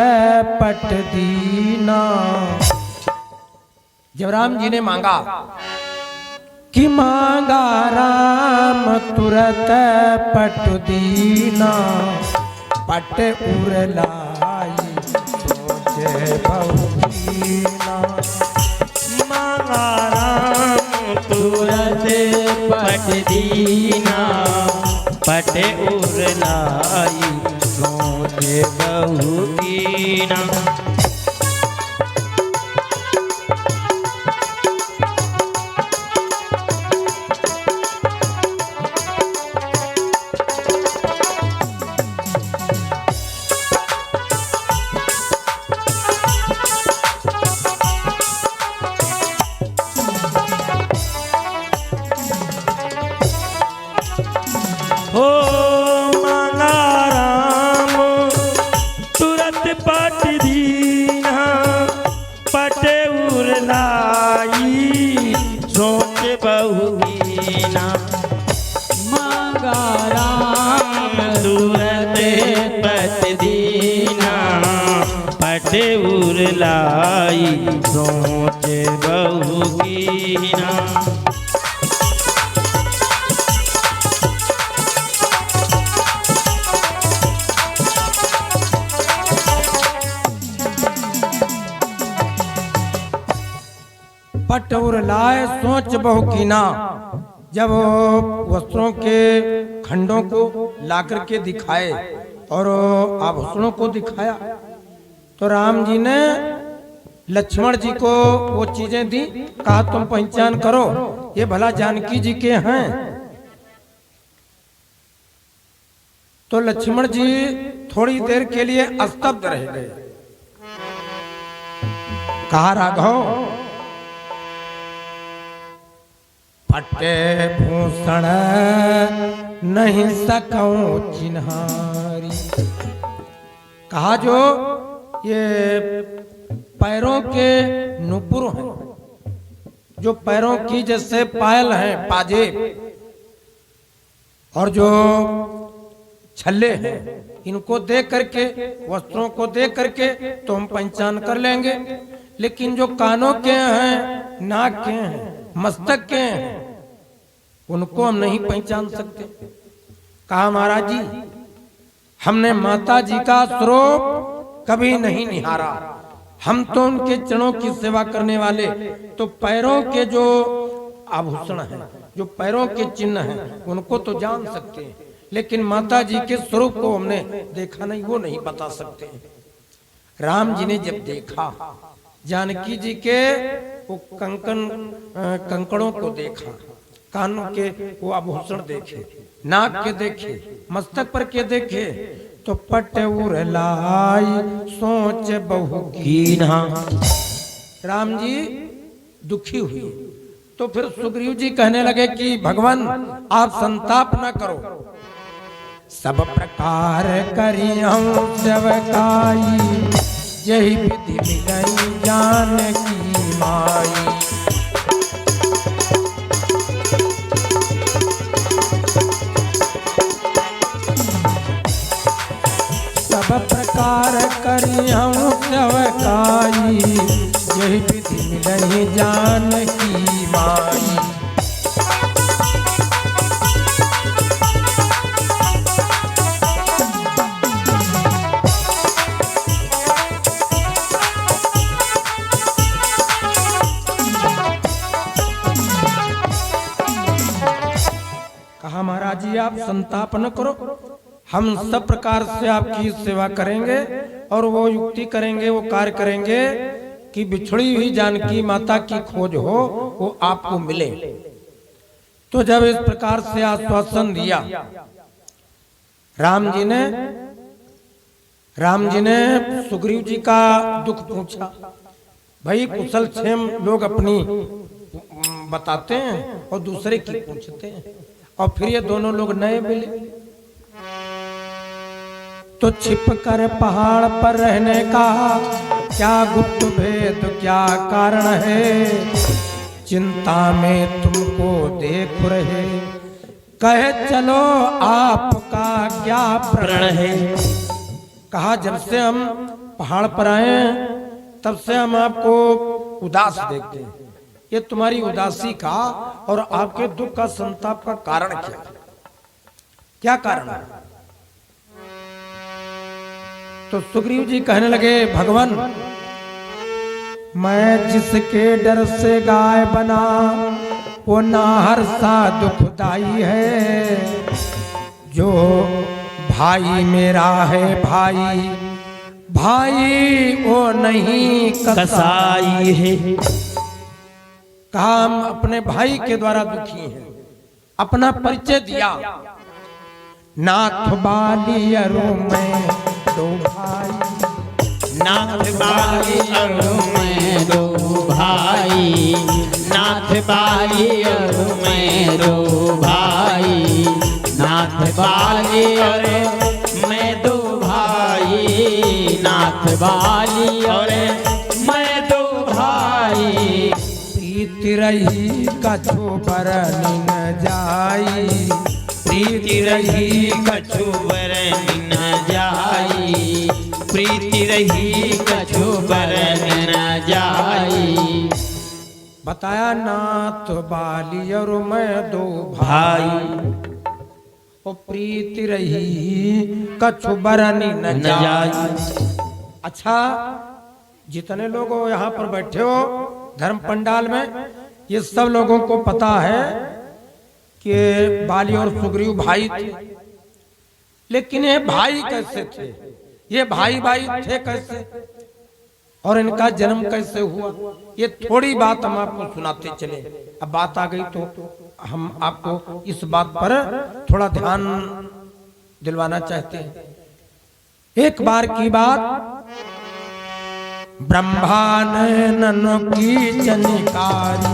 पट दीना। जब राम जी ने मांगा कि मांगा राम तुरत पट दीना, पट उरलाई सोचे बहुदीना। मांगा राम तुरत पट दीना, पट उरलाई सोचे बहुदीना। हो मांगा राम तुरत पट दीना, पट उरलाई सोच बहुदीना। मांगा राम तुरत पट दीना, पट उरलाई सोच बहुदीना। पट उरलाए सोच बहु कीना। जब वस्त्रों के खंडों को लाकर के दिखाए और आभूषणों को दिखाया तो राम जी ने लक्ष्मण जी को वो चीजें दी, कहा तुम पहचान करो ये भला जानकी जी के हैं। तो लक्ष्मण जी थोड़ी देर के लिए स्तब्ध रह गए। कहा राघव फटे भूषण नहीं सकूं चिन्हारी। कहा जो ये पैरों के नुपुर हैं, जो पैरों की जैसे पायल हैं पाजे, और जो छल्ले हैं, इनको देख करके वस्त्रों को देख करके तो हम पहचान कर लेंगे, लेकिन जो कानों के हैं, नाक के हैं, मस्तक के हैं, उनको हम नहीं पहचान सकते। कहा महाराज जी हमने माता जी का स्वरूप कभी नहीं निहारा, हम तो उनके चरणों की सेवा करने वाले, तो पैरों के जो आभूषण हैं, जो पैरों के चिन्ह हैं, उनको तो जान सकते हैं, लेकिन माता जी के स्वरूप को हमने देखा नहीं, वो नहीं बता सकते। राम जी ने जब देखा जानकी जी के वो कंकड़ों को देखा, कानों के वो आभूषण देखे, नाक के देखे, मस्तक पर के देखे, तो पट उरलाई सोच बहु कीन्हा। राम जी दुखी हुई। तो फिर सुग्रीव जी कहने लगे कि भगवान आप संताप न करो, सब प्रकार करी हम सेवकाई, यही विधि मिलई जानकी माई। सब प्रकार करी हम सेवकाई, यही विधि मिलई जानकी माई। कहा महाराज जी आप संताप न करो, हम सब प्रकार से आपकी सेवा करेंगे और वो युक्ति करेंगे, वो कार्य करेंगे कि बिछड़ी हुई जानकी माता की खोज हो, वो आपको मिले। तो जब इस प्रकार से आश्वासन दिया राम जी ने सुग्रीव जी का दुख पूछा। भाई कुशल क्षेम लोग अपनी बताते हैं और दूसरे की पूछते हैं, और फिर ये दोनों लोग नए मिले। तो छिप कर पहाड़ पर रहने का क्या गुप्त भेद क्या कारण है, चिंता में तुमको देख रहे, कहे चलो आपका क्या प्रण है। कहा जब से हम पहाड़ पर आए हैं तब से हम आपको उदास देखते हैं, ये तुम्हारी उदासी का और आपके दुख का संताप का कारण क्या कारण है। तो सुग्रीव जी कहने लगे भगवान, मैं जिसके डर से गाय बना वो नाहर सा दुखदाई है, जो भाई मेरा है भाई भाई वो नहीं कसाई है। कहा हम अपने भाई के द्वारा दुखी हैं। अपना परिचय दिया, नाथ बालियरों में दो भाई, नाथ बालियरों में दो भाई, नाथ बालियरों में दो भाई, नाथ बालियरों में दो भाई, नाथ बालियरों में दो भाई। प्रीति रही कछु बरनी न जाई, प्रीति रही कछु बरनी न जाई, प्रीति रही कछु बरनी न जाई। बताया नाथ बाली और मैं दो भाई, ओ प्रीति रही कछु बरनी न जाई। अच्छा, जितने लोग यहाँ पर बैठे हो धर्म पंडाल में, ये सब लोगों को पता है कि बाली और सुग्रीव भाई थे, लेकिन ये भाई कैसे थे, ये भाई भाई थे कैसे, और इनका जन्म कैसे हुआ, ये थोड़ी बात हम आपको सुनाते चले। अब बात आ गई तो हम आपको इस बात पर थोड़ा ध्यान दिलवाना चाहते हैं। एक बार की बात, ब्रह्मानंद की चनिकारी,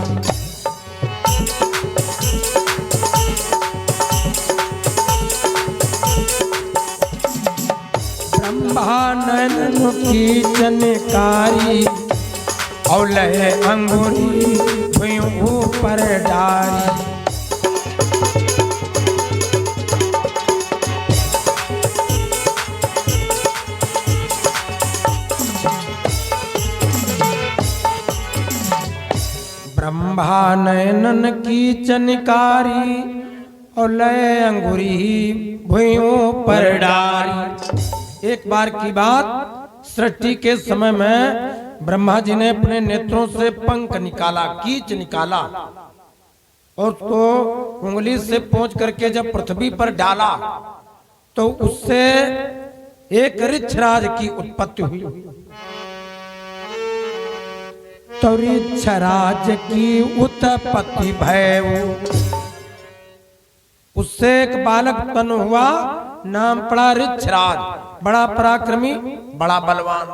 ब्रह्मानंद की चनिकारी, और लहे अंगूरी हुई ऊपर डारी। ब्रह्मानंद की चनिकारी, और लय अंगुरी भुइयों पर डारी। एक बार की बात, सृष्टि के समय में ब्रह्मा जी ने अपने नेत्रों से पंख निकाला, कीच निकाला, और उसको उंगली से पोंछ करके जब पृथ्वी पर डाला तो उससे एक ऋक्षराज की उत्पत्ति हुई। तो ऋक्षराज की उत्पत्ति भैव, उससे एक बालक उत्पन्न हुआ, नाम पड़ा ऋक्षराज, बड़ा पराक्रमी, बड़ा बलवान।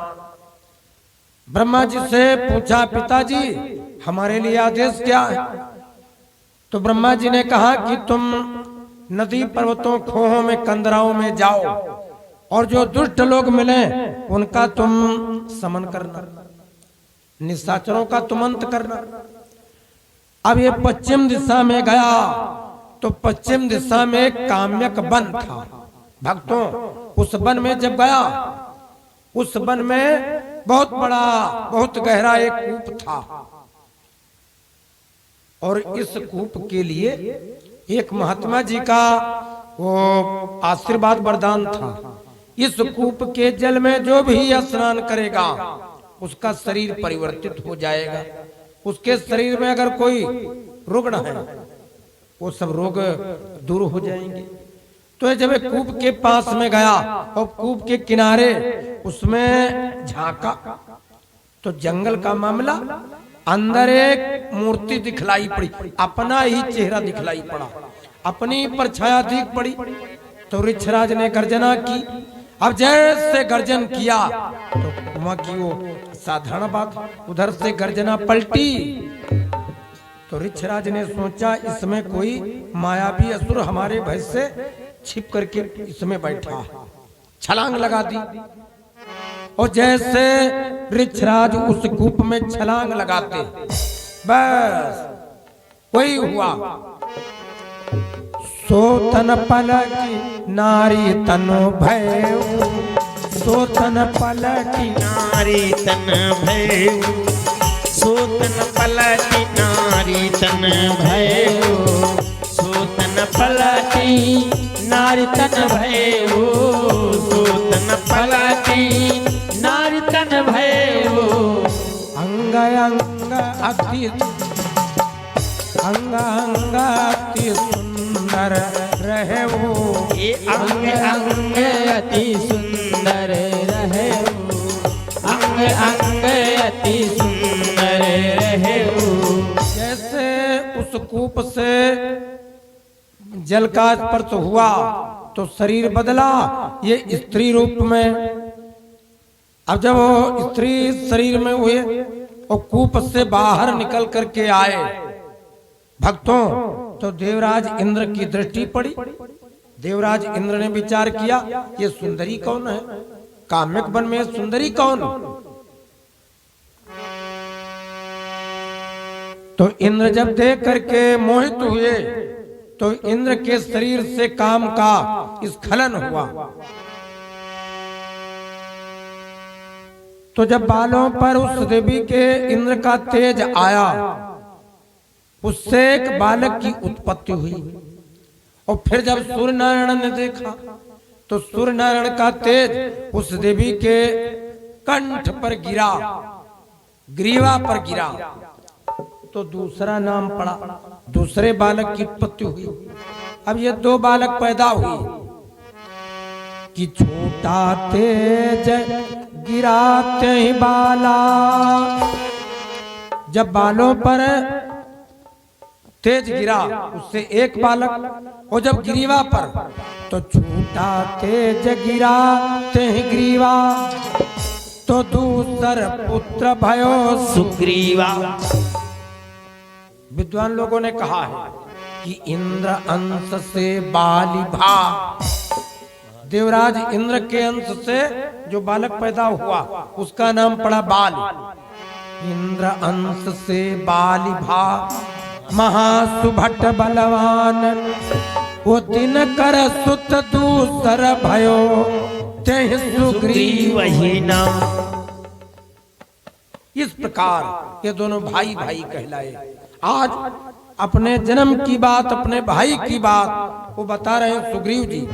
ब्रह्मा जी से पूछा, पिताजी हमारे लिए आदेश क्या है? तो ब्रह्मा जी ने कहा कि तुम नदी पर्वतों खोहों में कंदराओं में जाओ, और जो दुष्ट लोग मिले उनका तुम समन करना, निशाचरों का तुम अंत करना। अब ये पश्चिम दिशा में गया तो पश्चिम दिशा में एक काम्यक वन था। भक्तों, उस वन में जब गया, उस वन में बहुत बड़ा, बहुत गहरा एक कूप था, और इस कूप के लिए एक महात्मा जी का वो आशीर्वाद वरदान था। इस कूप के जल में जो भी स्नान करेगा उसका शरीर परिवर्तित हो जाएगा, उसके शरीर में अगर कोई रुग्ण है वो सब रोग दूर हो जाएंगे। तो जब एक कूप के पास में गया और कूप के किनारे उसमें झांका तो जंगल का मामला, अंदर एक मूर्ति दिखलाई पड़ी, अपना ही चेहरा दिखलाई पड़ा, अपनी परछाया दिख पड़ी। तो ऋक्षराज ने गर्जना की। अब जैसे गर्जन किया तो वहां की वो साधारण बात, उधर से गर्जना पलटी तो ऋक्षराज ने सोचा इसमें कोई मायावी असुर हमारे भय से छिप करके इसमें बैठा है। छलांग लगा दी। और जैसे ऋक्षराज उस कूप में छलांग लगाते, बस वही हुआ। सोतन पलटी नारी तनु भय, सोतन पलटी नारी तन भयउ, सोतन पलटी नारी तन भयउ, सोतन पलटी नारी तन भयउ, सोतन पलटी नारी तन भयउ। अंग अंग अति, अंग अंग अति सुंदर रहे वो, ये अंग अंग अति सुंदर रहे वो, अंग अंग अति सुंदर रहे वो। जैसे उस कूप से जल का स्पर्श हुआ तो शरीर बदला, ये स्त्री रूप में। अब जब वो स्त्री शरीर में हुए और कूप से बाहर निकल करके आए भक्तों, तो देवराज इंद्र की दृष्टि पड़ी। देवराज इंद्र ने विचार किया, ये सुंदरी कौन है, काम्यक वन में सुंदरी कौन। तो इंद्र जब देख करके मोहित हुए तो इंद्र के शरीर से काम का स्खलन हुआ। तो जब बालों पर उस देवी के इंद्र का तेज आया, उससे एक बालक की उत्पत्ति हुई। और फिर जब सूर्य नारायण ने देखा तो सूर्य नारायण का तेज उस देवी के कंठ पर गिरा, ग्रीवा पर गिरा, तो दूसरा नाम पड़ा, दूसरे बालक की उत्पत्ति हुई। अब ये दो बालक पैदा हुए कि छोटा तेज गिराते ही बाला, जब बालों पर तेज गिरा उससे एक बालक, और जब ग्रीवा पर तो छोटा तेज गिराते ही ग्रीवा, तो दूसर पुत्र भयो सुग्रीवा। विद्वान लोगों ने कहा है कि इंद्र अंश से बाली भा, देवराज इंद्र के अंश से जो बालक पैदा हुआ उसका नाम पड़ा बाल। इंद्र अंश से बाली भा, महासुभट बलवान, वो दिन कर सुत दूसर भयो तेह सुग्रीव वही नाम। इस प्रकार ये दोनों भाई भाई कहलाए। आज अपने जन्म की बात, अपने भाई की बात वो बता रहे हैं सुग्रीव जी।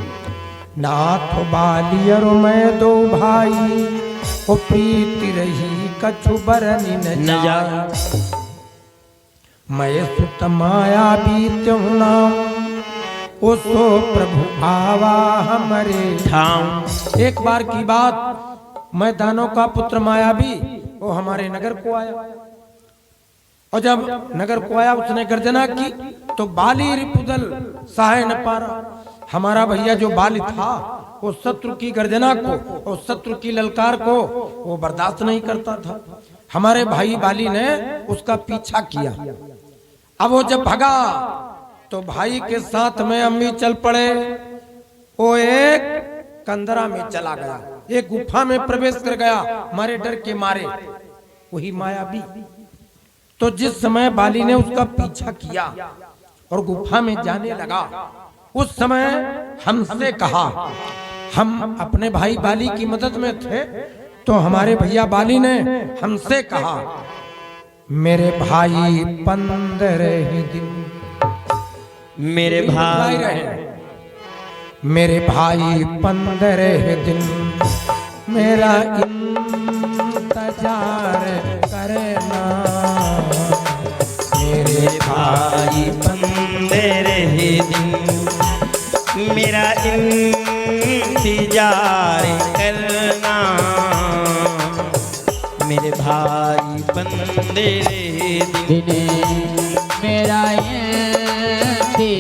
नाथ बालियर मैं दो भाई, वो प्रीति रही कछु बरनी न जाए, मैं सुत माया बीत नाम, ओ सो प्रभु भावा हमारे ठाम। एक बार की बात, मैं दानों का पुत्र मायावी वो हमारे नगर को आया, और जब नगर को आया उसने गर्जना की तो बाली रिपुदल सहाय न पारा। हमारा भैया जो बाली था वो शत्रु की गर्जना को और शत्रु की ललकार को वो बर्दाश्त नहीं करता था। हमारे भाई बाली ने उसका पीछा किया। अब वो जब भगा तो भाई के साथ में अम्मी चल पड़े। वो एक कंदरा में चला गया, एक गुफा में प्रवेश कर गया मारे डर के मारे, वही मायावी। तो जिस समय बाली ने उसका पीछा किया और गुफा में जाने लगा, उस समय हमसे कहा, हम अपने भाई बाली की मदद में थे, तो हमारे भैया बाली ने हमसे कहा, मेरे भाई 15 दिन मेरे भाई मेरे भाई 15 दिन मेरा इंतजार करना, मेरे भाई 15 दिन मेरा इंतजार करना, मेरे भाई 15 दिन मेरा इंतजार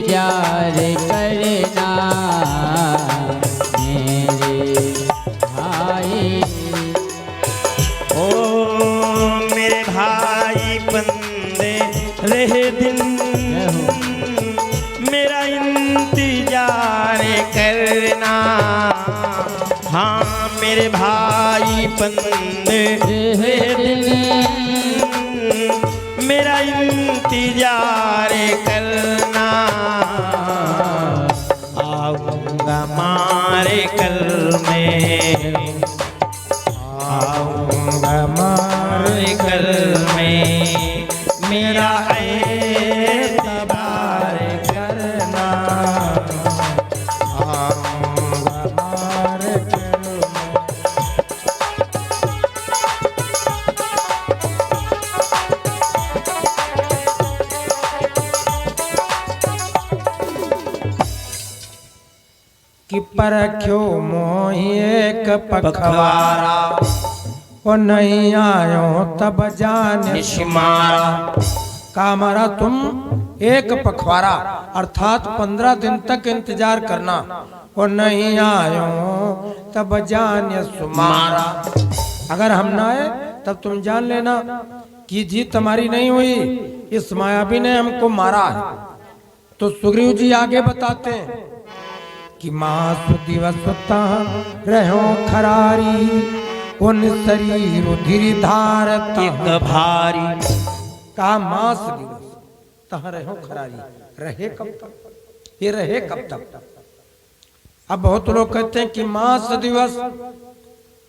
करना, मेरे भाई। ओ मेरे भाई 15 दिन मेरा इंतजार करना, हाँ मेरे भाई बंदे रहे दिन मेरा इंतजार करना आऊंगा मारे कल में आऊंगा मारे कल में मेरा एतबार करना आऊंगा मारे कल में। कि परख्यो मोहि एक पखवारा वो नहीं आयो तब जान निशिमारा का हमारा तुम एक पखवारा अर्थात 15 दिन तक इंतजार करना वो नहीं आयो तब जान सुमारा। अगर हम ना आए तब तुम जान लेना कि जीत हमारी नहीं हुई, इस मायावी ने हमको मारा है। तो सुग्रीव जी आगे बताते हैं कि मास दिवस रहो खरारी उन शरीर धीर धारत एक भारी का मास दिवस तह रहो खरारी रहे कब तक, ये रहे कब तक। अब बहुत लोग कहते हैं कि मास दिवस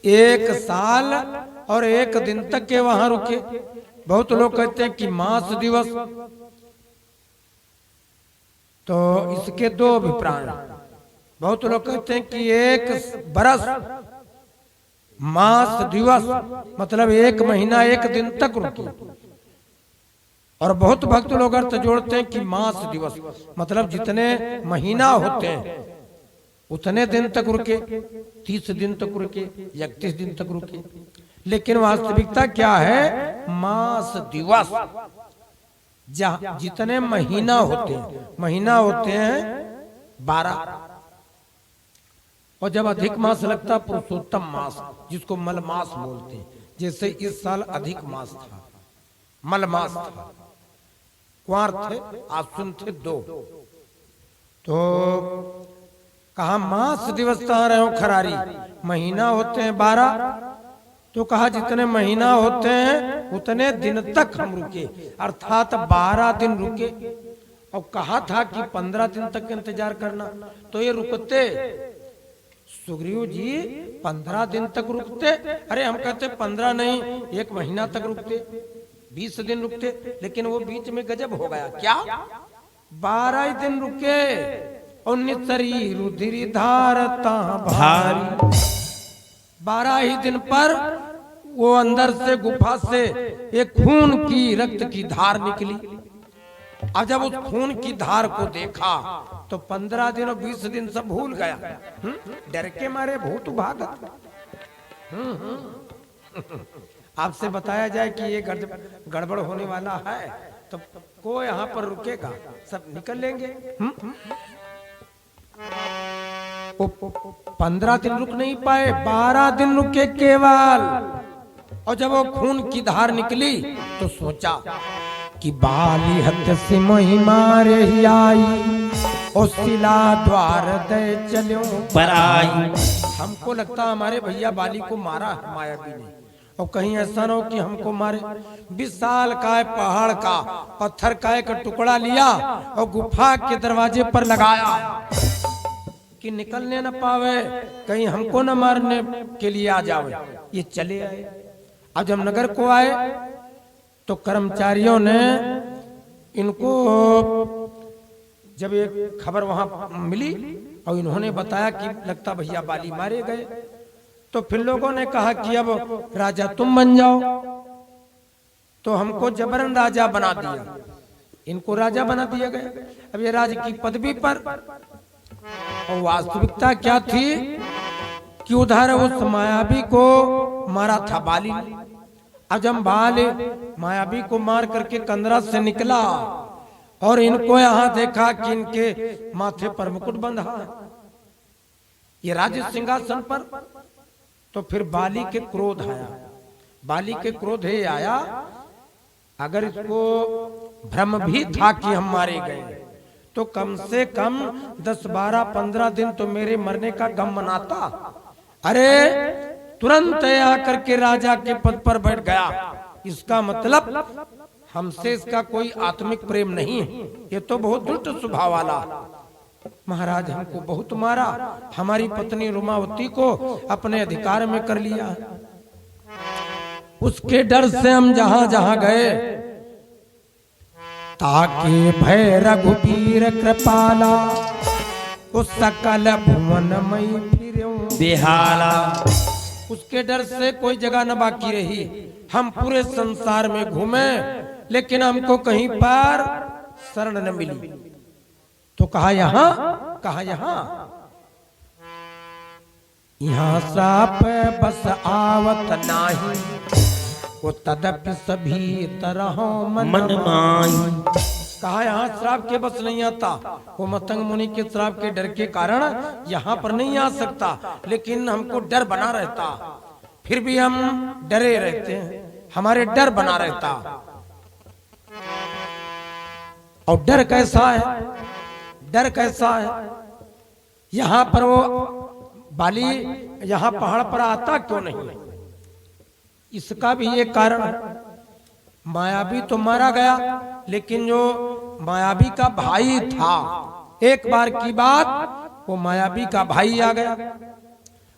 1 साल और 1 दिन तक के वहां रुके। बहुत लोग कहते हैं कि मास दिवस, तो इसके 2 अभिप्राय हैं। बहुत लोग कहते हैं कि 1 बरस मास दिवस मतलब 1 महीना 1 दिन तक रुके, और बहुत भक्त लोग अर्थ जोड़ते हैं कि मास दिवस मतलब जितने महीना होते हैं उतने दिन तक रुके, 30 दिन तक रुके, 31 दिन तक रुके। लेकिन वास्तविकता क्या है, मास दिवस जहाँ जितने महीना होते हैं 12, और जब अधिक मास लगता पुरुषोत्तम मास जिसको मल मास बोलते हैं। जैसे इस साल अधिक मास था, मल मास था, कुंवर थे, आश्विन थे 2, तो कहा मास दिवस कहाँ रहो खरारी, महीना होते हैं 12, तो कहा जितने महीना होते हैं उतने दिन तक हम रुके, अर्थात 12 दिन रुके। और कहा था कि 15 दिन तक इंतजार करना, तो ये रुकते सुग्रीव जी 15 दिन तक रुकते। अरे हम कहते 15 नहीं 1 महीना तक रुकते, 20 दिन रुकते, लेकिन वो बीच में गजब हो गया। क्या 12 ही दिन रुके, 19 शरीर रुधिर धारता भारी। 12 ही दिन पर वो अंदर से गुफा से एक खून की रक्त की धार निकली। अब जब उस खून की धार को देखा तो 15 दिन और 20 दिन सब भूल गया। डर के मारे भूत भागत। आपसे बताया जाए कि ये गड़बड़ होने वाला है तो को यहाँ पर रुकेगा, सब निकल लेंगे। 15 दिन रुक नहीं पाए, 12 दिन रुके केवल। और जब वो खून की धार निकली तो सोचा कि बाली हत से मोहि मारे ही आई, और शिला द्वार दे चलो पर आई। हमको लगता हमारे भैया बाली को मारा है मायावी ने, और कहीं ऐसा न हो कि हमको मारे। विशाल काय पहाड़ का पत्थर का एक टुकड़ा लिया और गुफा के दरवाजे पर लगाया कि निकलने न पावे, कहीं हमको न मारने के लिए आ जावे। ये चले आए। अब जब नगर को आए तो कर्मचारियों ने इनको जब ये खबर वहां मिली और इन्होंने बताया कि लगता भैया बाली मारे गए, तो फिर लोगों ने कहा कि अब राजा तुम बन जाओ। तो हमको जबरन राजा बना दिया, इनको राजा बना दिया गया। अब ये राज की पदवी पर, और वास्तविकता क्या थी कि उधर उस मायावी को मारा था बाली। अब जब बाल मायावी को मार करके कंदरा से निकला और इनको यहाँ देखा कि इनके माथे पर मुकुट बंधा है, ये राज्य सिंहासन पर, तो फिर बाली के क्रोध आया। बाली के क्रोध ही आया, अगर इसको भ्रम भी था कि हम मारे गए तो कम से कम 10, 12, 15 दिन तो मेरे मरने का गम मनाता। अरे तुरंत आकर के राजा के पद पर बैठ गया। इसका मतलब हमसे इसका कोई आत्मिक प्रेम नहीं है, ये तो बहुत दुष्ट स्वभाव वाला। महाराज हमको बहुत मारा, हमारी पत्नी रुमावती को अपने अधिकार में कर लिया। उसके डर से हम जहां जहां गए, ताकि भय रघुबीर कृपाला, उस सकल भुवन मई फिरूं बेहाला। उसके डर से कोई जगह न बाकी रही। हम पूरे संसार में घूमे, लेकिन हमको कहीं पर शरण न मिली। तो कहा यहाँ, कहा यहाँ, यहाँ श्राप बस आवत नाही, वो तदपि सभी तरह मन माही। कहा यहाँ श्राप के बस नहीं आता। वो मतंग मुनि के श्राप के डर के कारण यहाँ पर नहीं आ सकता, लेकिन हमको डर बना रहता। फिर भी हम डरे रहते हैं, हमारे डर बना रहता। और डर कैसा है, डर कैसा है, यहाँ पर वो बाली यहाँ पहाड़ पर आता क्यों नहीं? इसका भी एक कारण है। मायावी तो मारा गया, लेकिन जो मायावी का भाई था, एक बार की बात, वो मायावी का भाई आ गया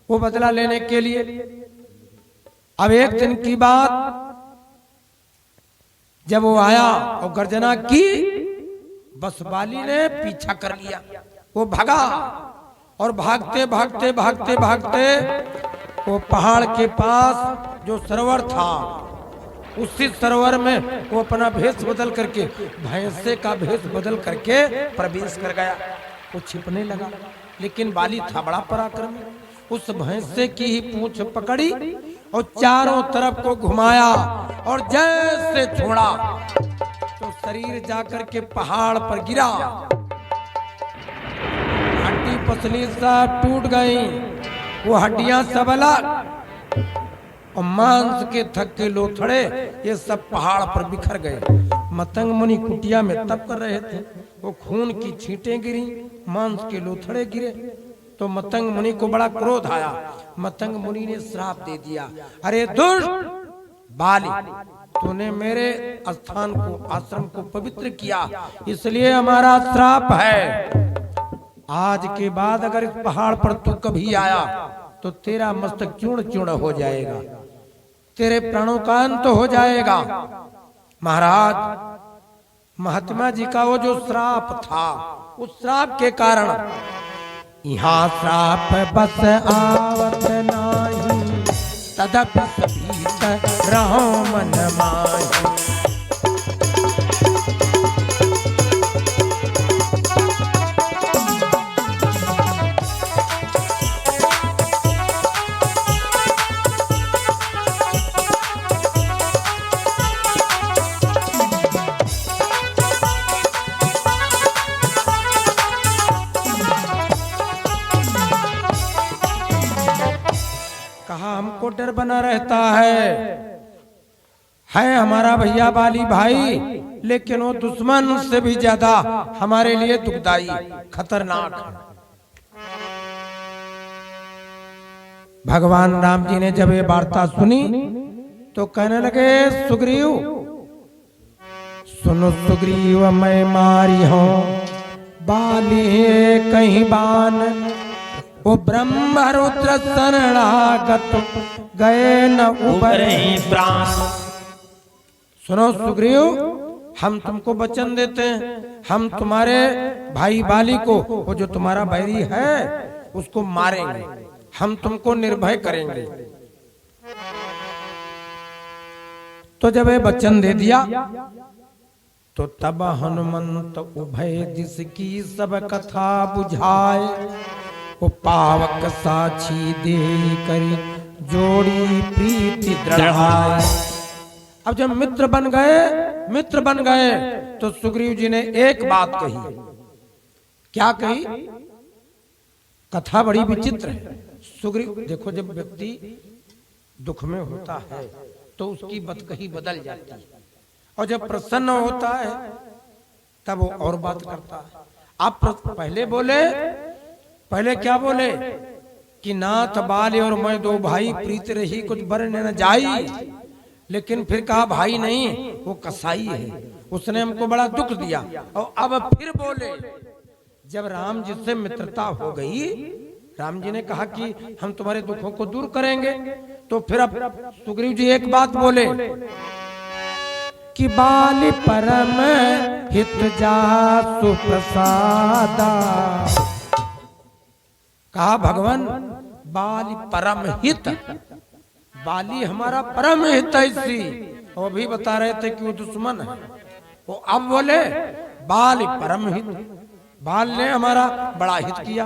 वो बदला लेने के लिए। अब एक दिन की बात, जब वो आया और गर्जना की, बस बाली ने पीछा कर लिया। वो भागा और भागते भागते भागते भागते वो पहाड़ के पास जो सरोवर था, उसी सरोवर में वो अपना भेष बदल करके, भैंसे का भेष बदल करके प्रवेश कर गया। वो छिपने लगा, लेकिन बाली था बड़ा पराक्रमी। उस भैंसे की ही पूंछ पकड़ी और चारों तरफ को घुमाया, और जैसे छोड़ा तो शरीर जाकर के पहाड़ पर गिरा। हड्डी पसली सब टूट गई, वो हड्डियां सब अलग, और मांस के थक्के लोथड़े ये सब पहाड़ पर बिखर गए। मतंग मुनि कुटिया में तप कर रहे थे, वो खून की छींटें गिरी, मांस के लोथड़े गिरे। तो मतंग मुनि को बड़ा क्रोध आया। मतंग मुनि ने श्राप दे दिया, अरे दुष्ट बाली, तूने मेरे स्थान को, आश्रम को पवित्र किया, इसलिए हमारा श्राप है। आज के बाद अगर इस पहाड़ पर तू कभी आया तो तेरा मस्तक चूर्ण चूर्ण हो जाएगा, तेरे प्राणों का अंत हो जाएगा। महाराज, महात्मा जी का वो जो श्राप था, उस श्राप के कारण यहाँ श्राप बस आवत नाही, तदपि सभी तरह मन माही। हमको डर बना रहता है हमारा भैया बाली भाई, लेकिन वो दुश्मन से भी ज्यादा हमारे लिए दुखदाई, खतरनाक है। भगवान राम जी ने जब ये वार्ता सुनी तो कहने लगे, सुग्रीव सुनो सुग्रीव, मैं मारी हूं बाली कहीं बान, वो ब्रह्म रुद्र शरणागत गए न उबरे प्राण। सुनो सुग्रीव, हम तुमको वचन देते हैं, हम तुम्हारे भाई बाली को, वो जो तुम्हारा बैरी है, उसको मारेंगे, हम तुमको निर्भय करेंगे। तो जब ये वचन दे दिया तो तब हनुमंत उभय जिसकी सब कथा बुझाए, वो पावक साक्षी दे करी जोड़ी प्रीति दृढ़ाए। अब जब मित्र बन गए तो सुग्रीव जी ने एक बात कही। क्या कही? कथा बड़ी विचित्र है। सुग्रीव, देखो, जब व्यक्ति दुख में होता है तो उसकी बतकही बदल जाती है, और जब प्रसन्न होता है तब वो और बात करता है। आप पहले क्या बोले? कि नाथ बाल और मैं दो भाई प्रीत रही कुछ बरने न जाई, लेकिन फिर कहा भाई नहीं वो कसाई है, उसने हमको बड़ा दुख दिया। और अब फिर बोले, जब राम जी से मित्रता हो गई, राम जी ने कहा कि हम तुम्हारे दुखों को दूर करेंगे, तो फिर अब सुग्रीव जी एक बात बोले कि बाली परम हित जासु प्रसादा। कहा भगवान बाली परम हित, बाली हमारा परम हित है इसी। वो भी बता रहे थे कि वो दुश्मन है, वो अब बोले बाली परम हित, बाल ने हमारा बड़ा हित किया।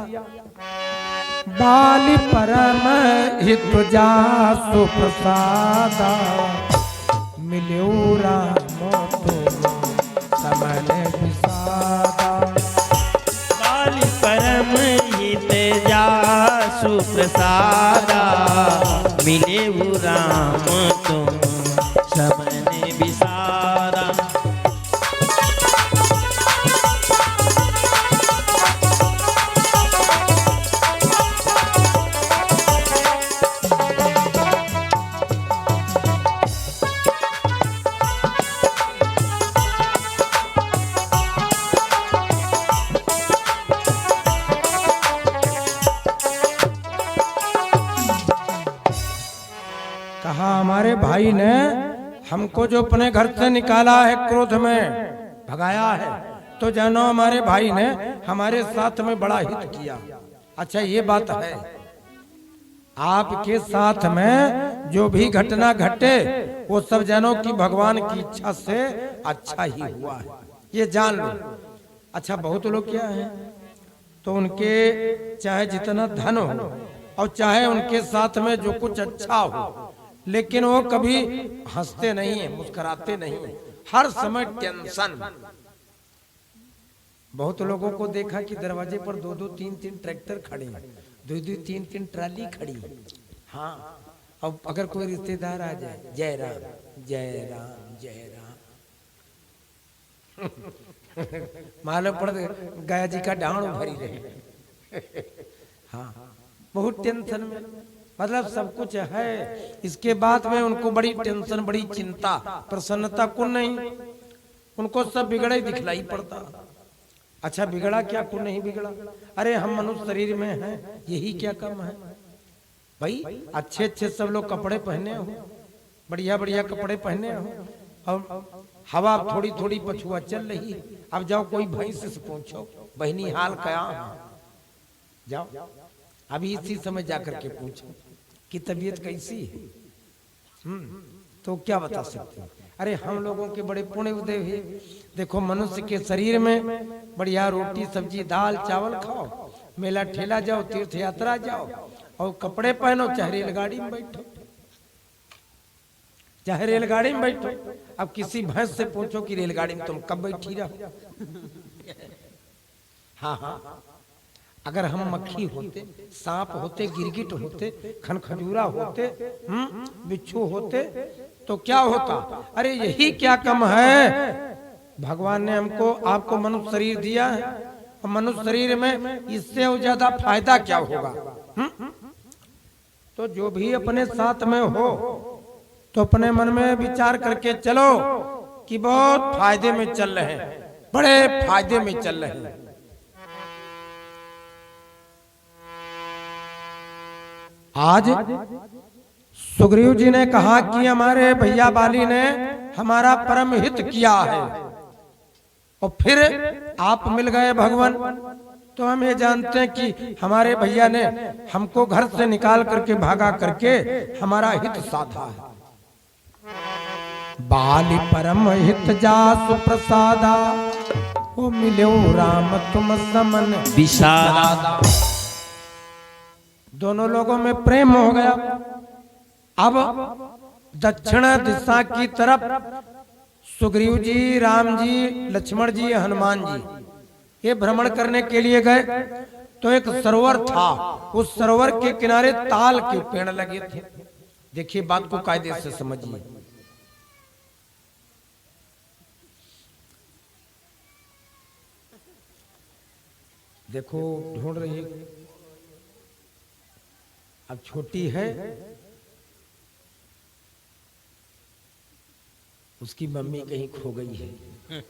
बाली परम हित जासु प्रसादा, मिल्यो राम तुम समन विसादा। बाली परम हित जासु प्रसादा, मिले राम तुम समन विसादा। कहा हमारे भाई ने हमको जो अपने घर से निकाला है, क्रोध में भगाया है, तो जानो हमारे भाई ने हमारे साथ में बड़ा हित किया। अच्छा ये बात है, आपके साथ में जो भी घटना घटे वो सब जानो कि भगवान की इच्छा से अच्छा ही हुआ है, ये जान लो। अच्छा बहुत लोग क्या है, तो उनके चाहे जितना धन हो और चाहे उनके साथ में जो कुछ अच्छा हो, लेकिन वो कभी हंसते नहीं है, मुस्कुराते नहीं है, हर समय टेंशन। बहुत लोगों को देखा कि दरवाजे पर दो दो तीन तीन ट्रैक्टर खड़े हैं, दो दो तीन तीन ट्राली खड़ी है। हाँ, अब अगर कोई रिश्तेदार आ जाए, जय राम जय राम जय राम मालूम पड़ गया जी का डांड भरी रहे। हाँ, बहुत टेंशन में, मतलब सब कुछ है, इसके बाद में उनको बड़ी टेंशन, बड़ी चिंता, प्रसन्नता को नहीं, उनको सब बिगड़ा ही दिखलाई पड़ता। अच्छा बिगड़ा क्या, को नहीं बिगड़ा, अरे हम मनुष्य शरीर में हैं, यही क्या कम है भाई। अच्छे अच्छे सब लोग कपड़े पहने हो, बढ़िया बढ़िया कपड़े पहने हो, और हवा थोड़ी थोड़ी पछुआ चल रही। अब जाओ कोई भैंस से पूछो बहनी हाल क्या है, जाओ अभी इसी समय जाकर के पूछो कि तबीयत कैसी है। तो क्या बता सकते हैं। अरे हम लोगों के बड़े पुण्य उदय हुए, देखो मनुष्य के शरीर में बढ़िया रोटी सब्जी दाल चावल खाओ, मेला ठेला जाओ, तीर्थ यात्रा जाओ, और कपड़े पहनो, चाहे रेलगाड़ी में बैठो, चाहे रेलगाड़ी में बैठो। अब किसी भैंस से पूछो कि रेलगाड़ी में तुम कब बैठी रहो। हाँ हाँ, अगर हम मक्खी होते, सांप होते, गिरगिट होते, खनखजूरा होते, बिच्छू होते, तो क्या होता। अरे यही क्या कम है, भगवान ने हमको आपको मनुष्य शरीर दिया है, और मनुष्य शरीर में इससे ज्यादा फायदा क्या होगा। तो जो भी अपने साथ में हो तो अपने मन में विचार करके चलो कि बहुत फायदे में चल रहे हैं, बड़े फायदे में चल रहे हैं। आज सुग्रीव जी ने कहा कि हमारे भैया बाली ने हमारा परम हित किया है, और फिर आप मिल गए भगवान। तो हम ये जानते हैं कि हमारे भैया ने हमको घर से निकाल करके भागा करके हमारा हित साधा है। बाली परम हित जासु प्रसादा, ओ मिलो राम तुम समन विसादा। दोनों लोगों में प्रेम हो गया। अब दक्षिण दिशा की तरफ सुग्रीव जी, राम जी, लक्ष्मण जी, हनुमान जी ये भ्रमण करने के लिए गए, तो एक सरोवर था, उस सरोवर के किनारे ताल के पेड़ लगे थे। देखिए बात को कायदे से समझिए। देखो ढूंढ रही, अब छोटी है, उसकी मम्मी कहीं खो गई है।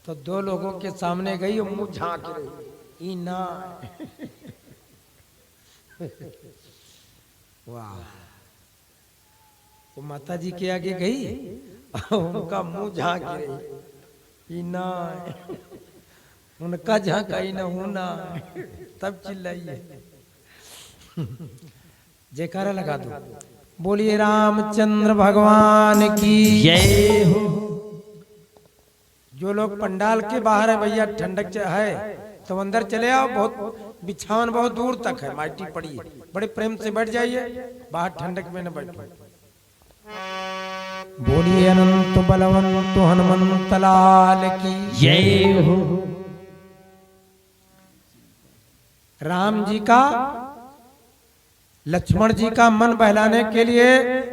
तो दो लोगों के सामने गई और मुंह झांक रही, ई ना। वाह, वो माता जी के आगे गई, उनका मुंह झांक रही, ई ना, उनका झांका ही ना, हूं ना, तब चिल्लाई है। जयकारा लगा दो, बोलिए रामचंद्र भगवान की जय हो। जो लोग पंडाल के बाहर है भैया, ठंडक है तो अंदर चले आओ। बहुत बिछावन बहुत दूर तक है, माटी पड़ी है, बड़े प्रेम से बैठ जाइए, बाहर ठंडक में न बैठो। बोलिए अनंत बलवंत हनुमंत लाल की जय हो। राम जी का लक्ष्मण जी का मन बहलाने के लिए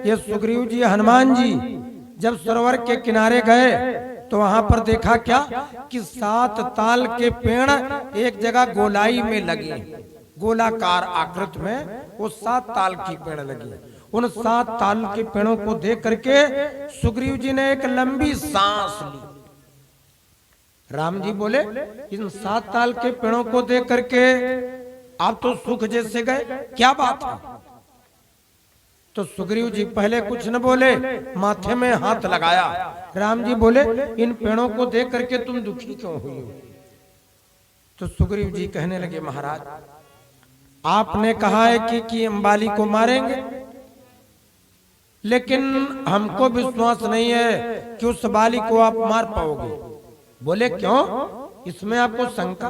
ये सुग्रीव जी हनुमान जी जब सरोवर के किनारे गए तो वहां पर देखा क्या कि 7 ताल के पेड़ एक जगह गोलाई में लगे, गोलाकार आकृति में वो 7 ताल की पेड़ लगी। उन 7 ताल के पेड़ों को देख करके सुग्रीव जी ने एक लंबी सांस ली। राम जी बोले, इन 7 ताल के पेड़ों को देख करके आप तो सुख जैसे गए, क्या बात है? तो सुग्रीव जी पहले कुछ न बोले, माथे में हाथ लगाया। राम जी बोले, इन पेड़ों को देख करके तुम दुखी क्यों हुई हो? तो सुग्रीव जी कहने लगे, महाराज आपने कहा है कि अंबाली को मारेंगे, लेकिन हमको विश्वास नहीं है कि उस बाली को आप मार पाओगे। बोले क्यों, इसमें आपको शंका?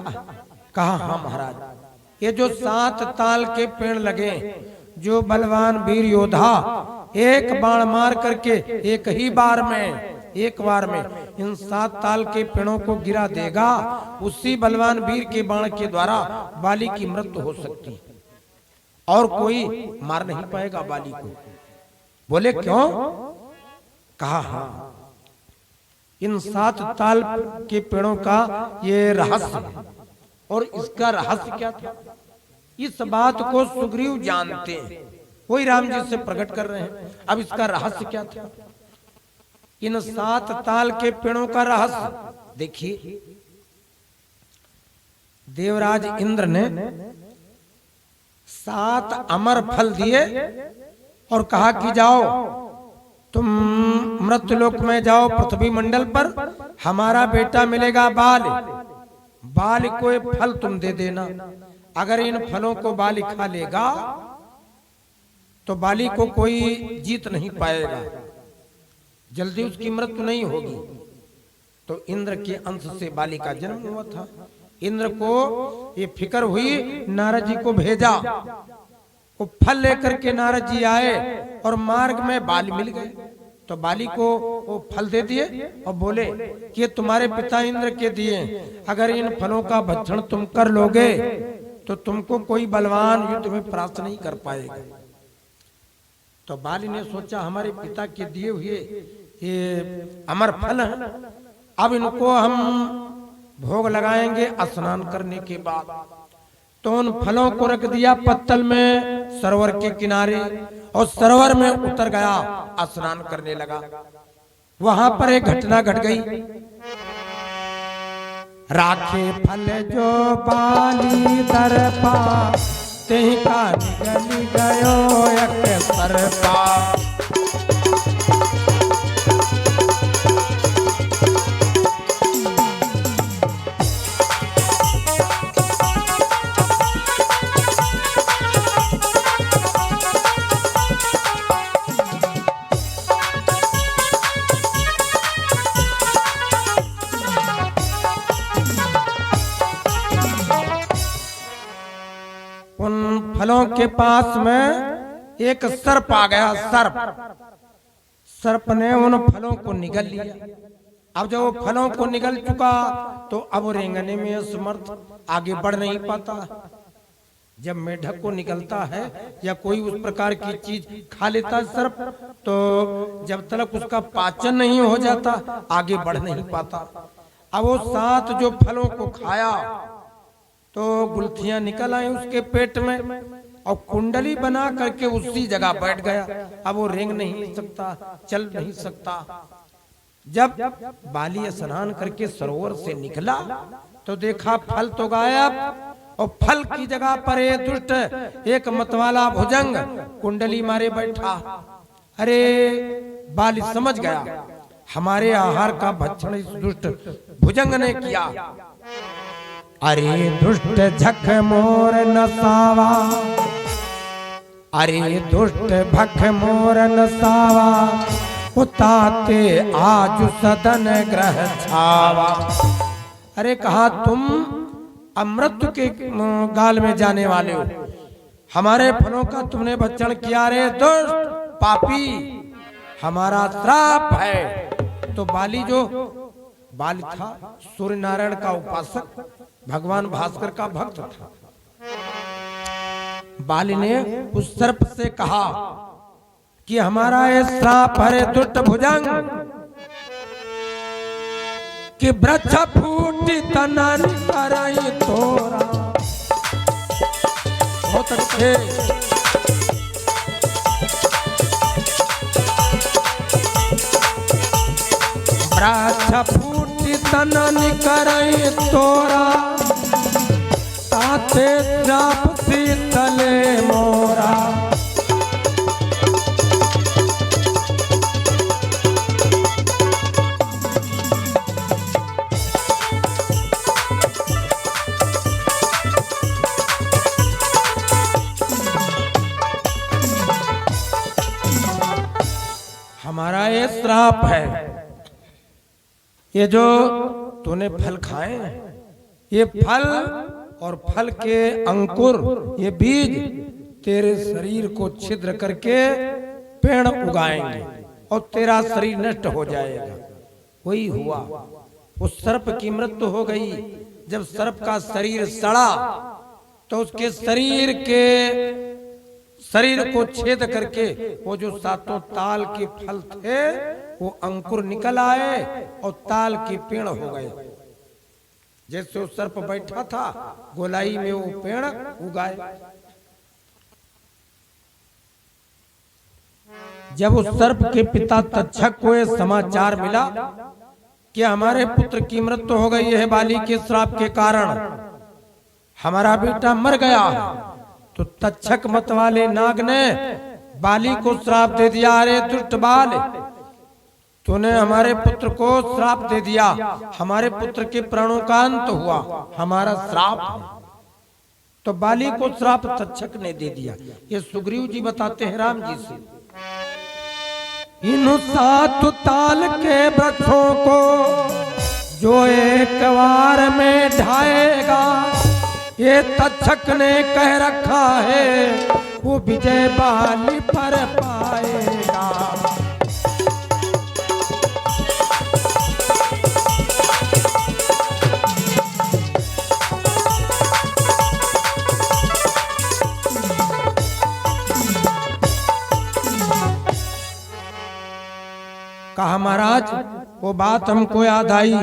कहा हाँ महाराज, ये जो 7 ताल के पेड़ लगे, जो बलवान वीर योद्धा एक बाण मार करके एक ही बार में, एक बार में इन 7 ताल के पेड़ों को गिरा देगा, उसी बलवान वीर के बाण के द्वारा बाली की मृत्यु हो सकती है और कोई मार नहीं पाएगा बाली को। बोले क्यों? कहा हाँ, इन 7 ताल के पेड़ों का ये रहस्य है। और इसका रहस्य क्या था, इस बात को सुग्रीव जानते हैं, वही राम जी से प्रकट कर रहे हैं। अब इसका रहस्य क्या था, इन 7 ताल के पेड़ों का रहस्य देखिए। देवराज इंद्र ने 7 अमर फल दिए और कहा कि जाओ तुम मृत्युलोक में जाओ, पृथ्वी मंडल पर हमारा बेटा मिलेगा बाल, बाल को ये फल तुम दे देना। अगर इन फलों को बाली खा लेगा तो बाली को कोई जीत नहीं पाएगा, जल्दी उसकी मृत्यु नहीं होगी। तो इंद्र के अंश से बाली का जन्म हुआ था। इंद्र को ये फिक्र हुई, नारद जी को भेजा, वो फल लेकर के नारद जी आए और मार्ग में बाली मिल गए। तो बाली को वो फल दे दिए और बोले कि ये तुम्हारे पिता इंद्र के दिए, अगर इन फलों का भक्षण तुम कर लोगे तो तुमको कोई बलवान युद्ध में परास्त नहीं कर पाएगा। तो बाली ने सोचा हमारे पिता के दिए हुए ये अमर फल हैं, अब इनको हम भोग लगाएंगे स्नान करने के बाद। तो उन फलों को रख दिया पत्तल में सरोवर के किनारे और सरोवर में उतर गया, स्नान करने लगा। वहां पर एक घटना घट गई। राखे फल जो बाली दरपा, तेहि का निगल गयो एक सरपा। फलों के पास में एक सर्प आ गया। सर्प ने उन फलों को निगल लिया। अब जब वो फलों को निगल चुका तो अब रेंगने में असमर्थ, आगे बढ़ नहीं पाता। जब मेढक को निकलता है या कोई उस प्रकार की चीज खा लेता है सर्प, तो जब तक उसका पाचन नहीं हो जाता आगे बढ़ नहीं पाता। अब वो 7 जो फलों को खाया तो गुलथियां निकल आई उसके पेट में और कुंडली बना करके उसी जगह बैठ गया। अब वो रेंग नहीं सकता, चल नहीं सकता। जब बाली स्नान करके सरोवर से निकला तो देखा फल तो गायब और फल की जगह पर एक दुष्ट एक मतवाला भुजंग कुंडली मारे बैठा। अरे बाली समझ गया हमारे आहार का भक्षण इस दुष्ट भुजंग ने किया। अरे दुष्ट झक मोर नसावा, अरे दुष्ट भख मोर नसावा, उताते आज सदन ग्रह छावा। अरे कहा तुम अमृत के गाल में जाने वाले हो, हमारे फलों का तुमने भक्षण किया। रे दुष्ट पापी, हमारा श्राप है। तो बाली था सूर्य नारायण का उपासक, भगवान भास्कर का भक्त था। बाली ने उस सर्प से कहा कि हमारा ये श्राप है दुष्ट भुजंग कि वृक्ष फूटी तनन करई तोरा। बहुत अच्छे। वृक्ष फूटी तनन करई तोरा, साथे श्राप शीतले मोरा। हमारा ये श्राप है, ये जो तूने फल खाए, ये फल और फल के अंकुर, ये बीज तेरे शरीर को छिद्र करके पेड़ उगाएंगे और तेरा शरीर नष्ट हो जाएगा। वही हुआ, उस सर्प की मृत्यु हो गई। जब सर्प का शरीर सड़ा तो उसके शरीर को छेद करके वो जो सातों ताल के फल थे वो अंकुर निकल आए और ताल के पेड़ हो गए। जैसे वो सर्प बैठा था गोलाई में वो पेड़ उगाए। जब उस सर्प के पिता तक्षक को यह समाचार मिला कि हमारे पुत्र की मृत्यु हो गई है बाली के श्राप के कारण, हमारा बेटा मर गया, तो तक्षक मत वाले नाग ने बाली को श्राप दे दिया। अरे दुष्ट बाल, तूने हमारे पुत्र को श्राप दे दिया, हमारे पुत्र के प्राणों का अंत हुआ, हमारा श्राप है। तो बाली को श्राप तक्षक ने दे दिया। ये सुग्रीव जी बताते हैं राम जी से। इन सात ताल के वृक्षों को जो एक बार में ढाएगा, ये तक्षक ने कह रखा है वो विजय बाली पर पाएगा। कहा महाराज वो बात हमको याद आई,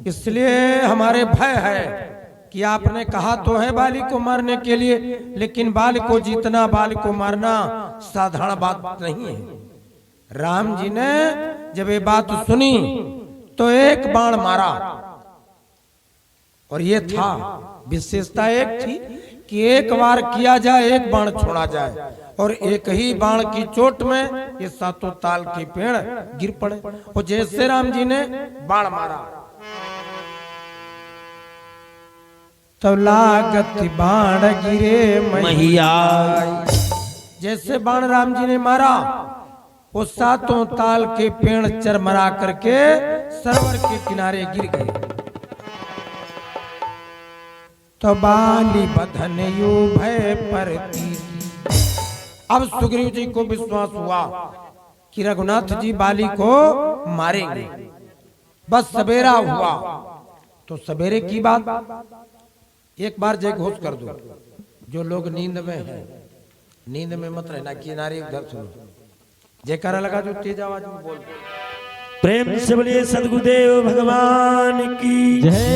इसलिए हमारे भय है कि आपने कहा तो है बाली को मारने के लिए, लेकिन बाली को जीतना, बाली को मारना साधारण बात नहीं है। राम जी ने जब ये बात सुनी तो एक बाण मारा, और ये था विशेषता एक थी कि एक बार किया जाए, एक बाण छोड़ा जाए, और एक ही बाण की चोट में ये सातों ताल के पेड़ गिर पड़े। और जैसे राम जी ने बाण मारा तो लागत बाण गिरे मैया। जैसे बाण राम जी ने मारा वो सातों ताल के पेड़ चरमरा करके सरोवर के किनारे गिर गए। तो बाली बधन यू भय परती। अब सुग्रीव जी को विश्वास हुआ कि रघुनाथ जी बाली को मारेंगे। बस सवेरा हुआ तो सवेरे की बात, एक बार जय घोष कर दो। जो लोग नींद में हैं, नींद में मत रहना, किनारे उधर सुनो। जयकारा लगा जो तेज आवाज में बोल। प्रेम से बोलिए सद्गुरुदेव भगवान की जय।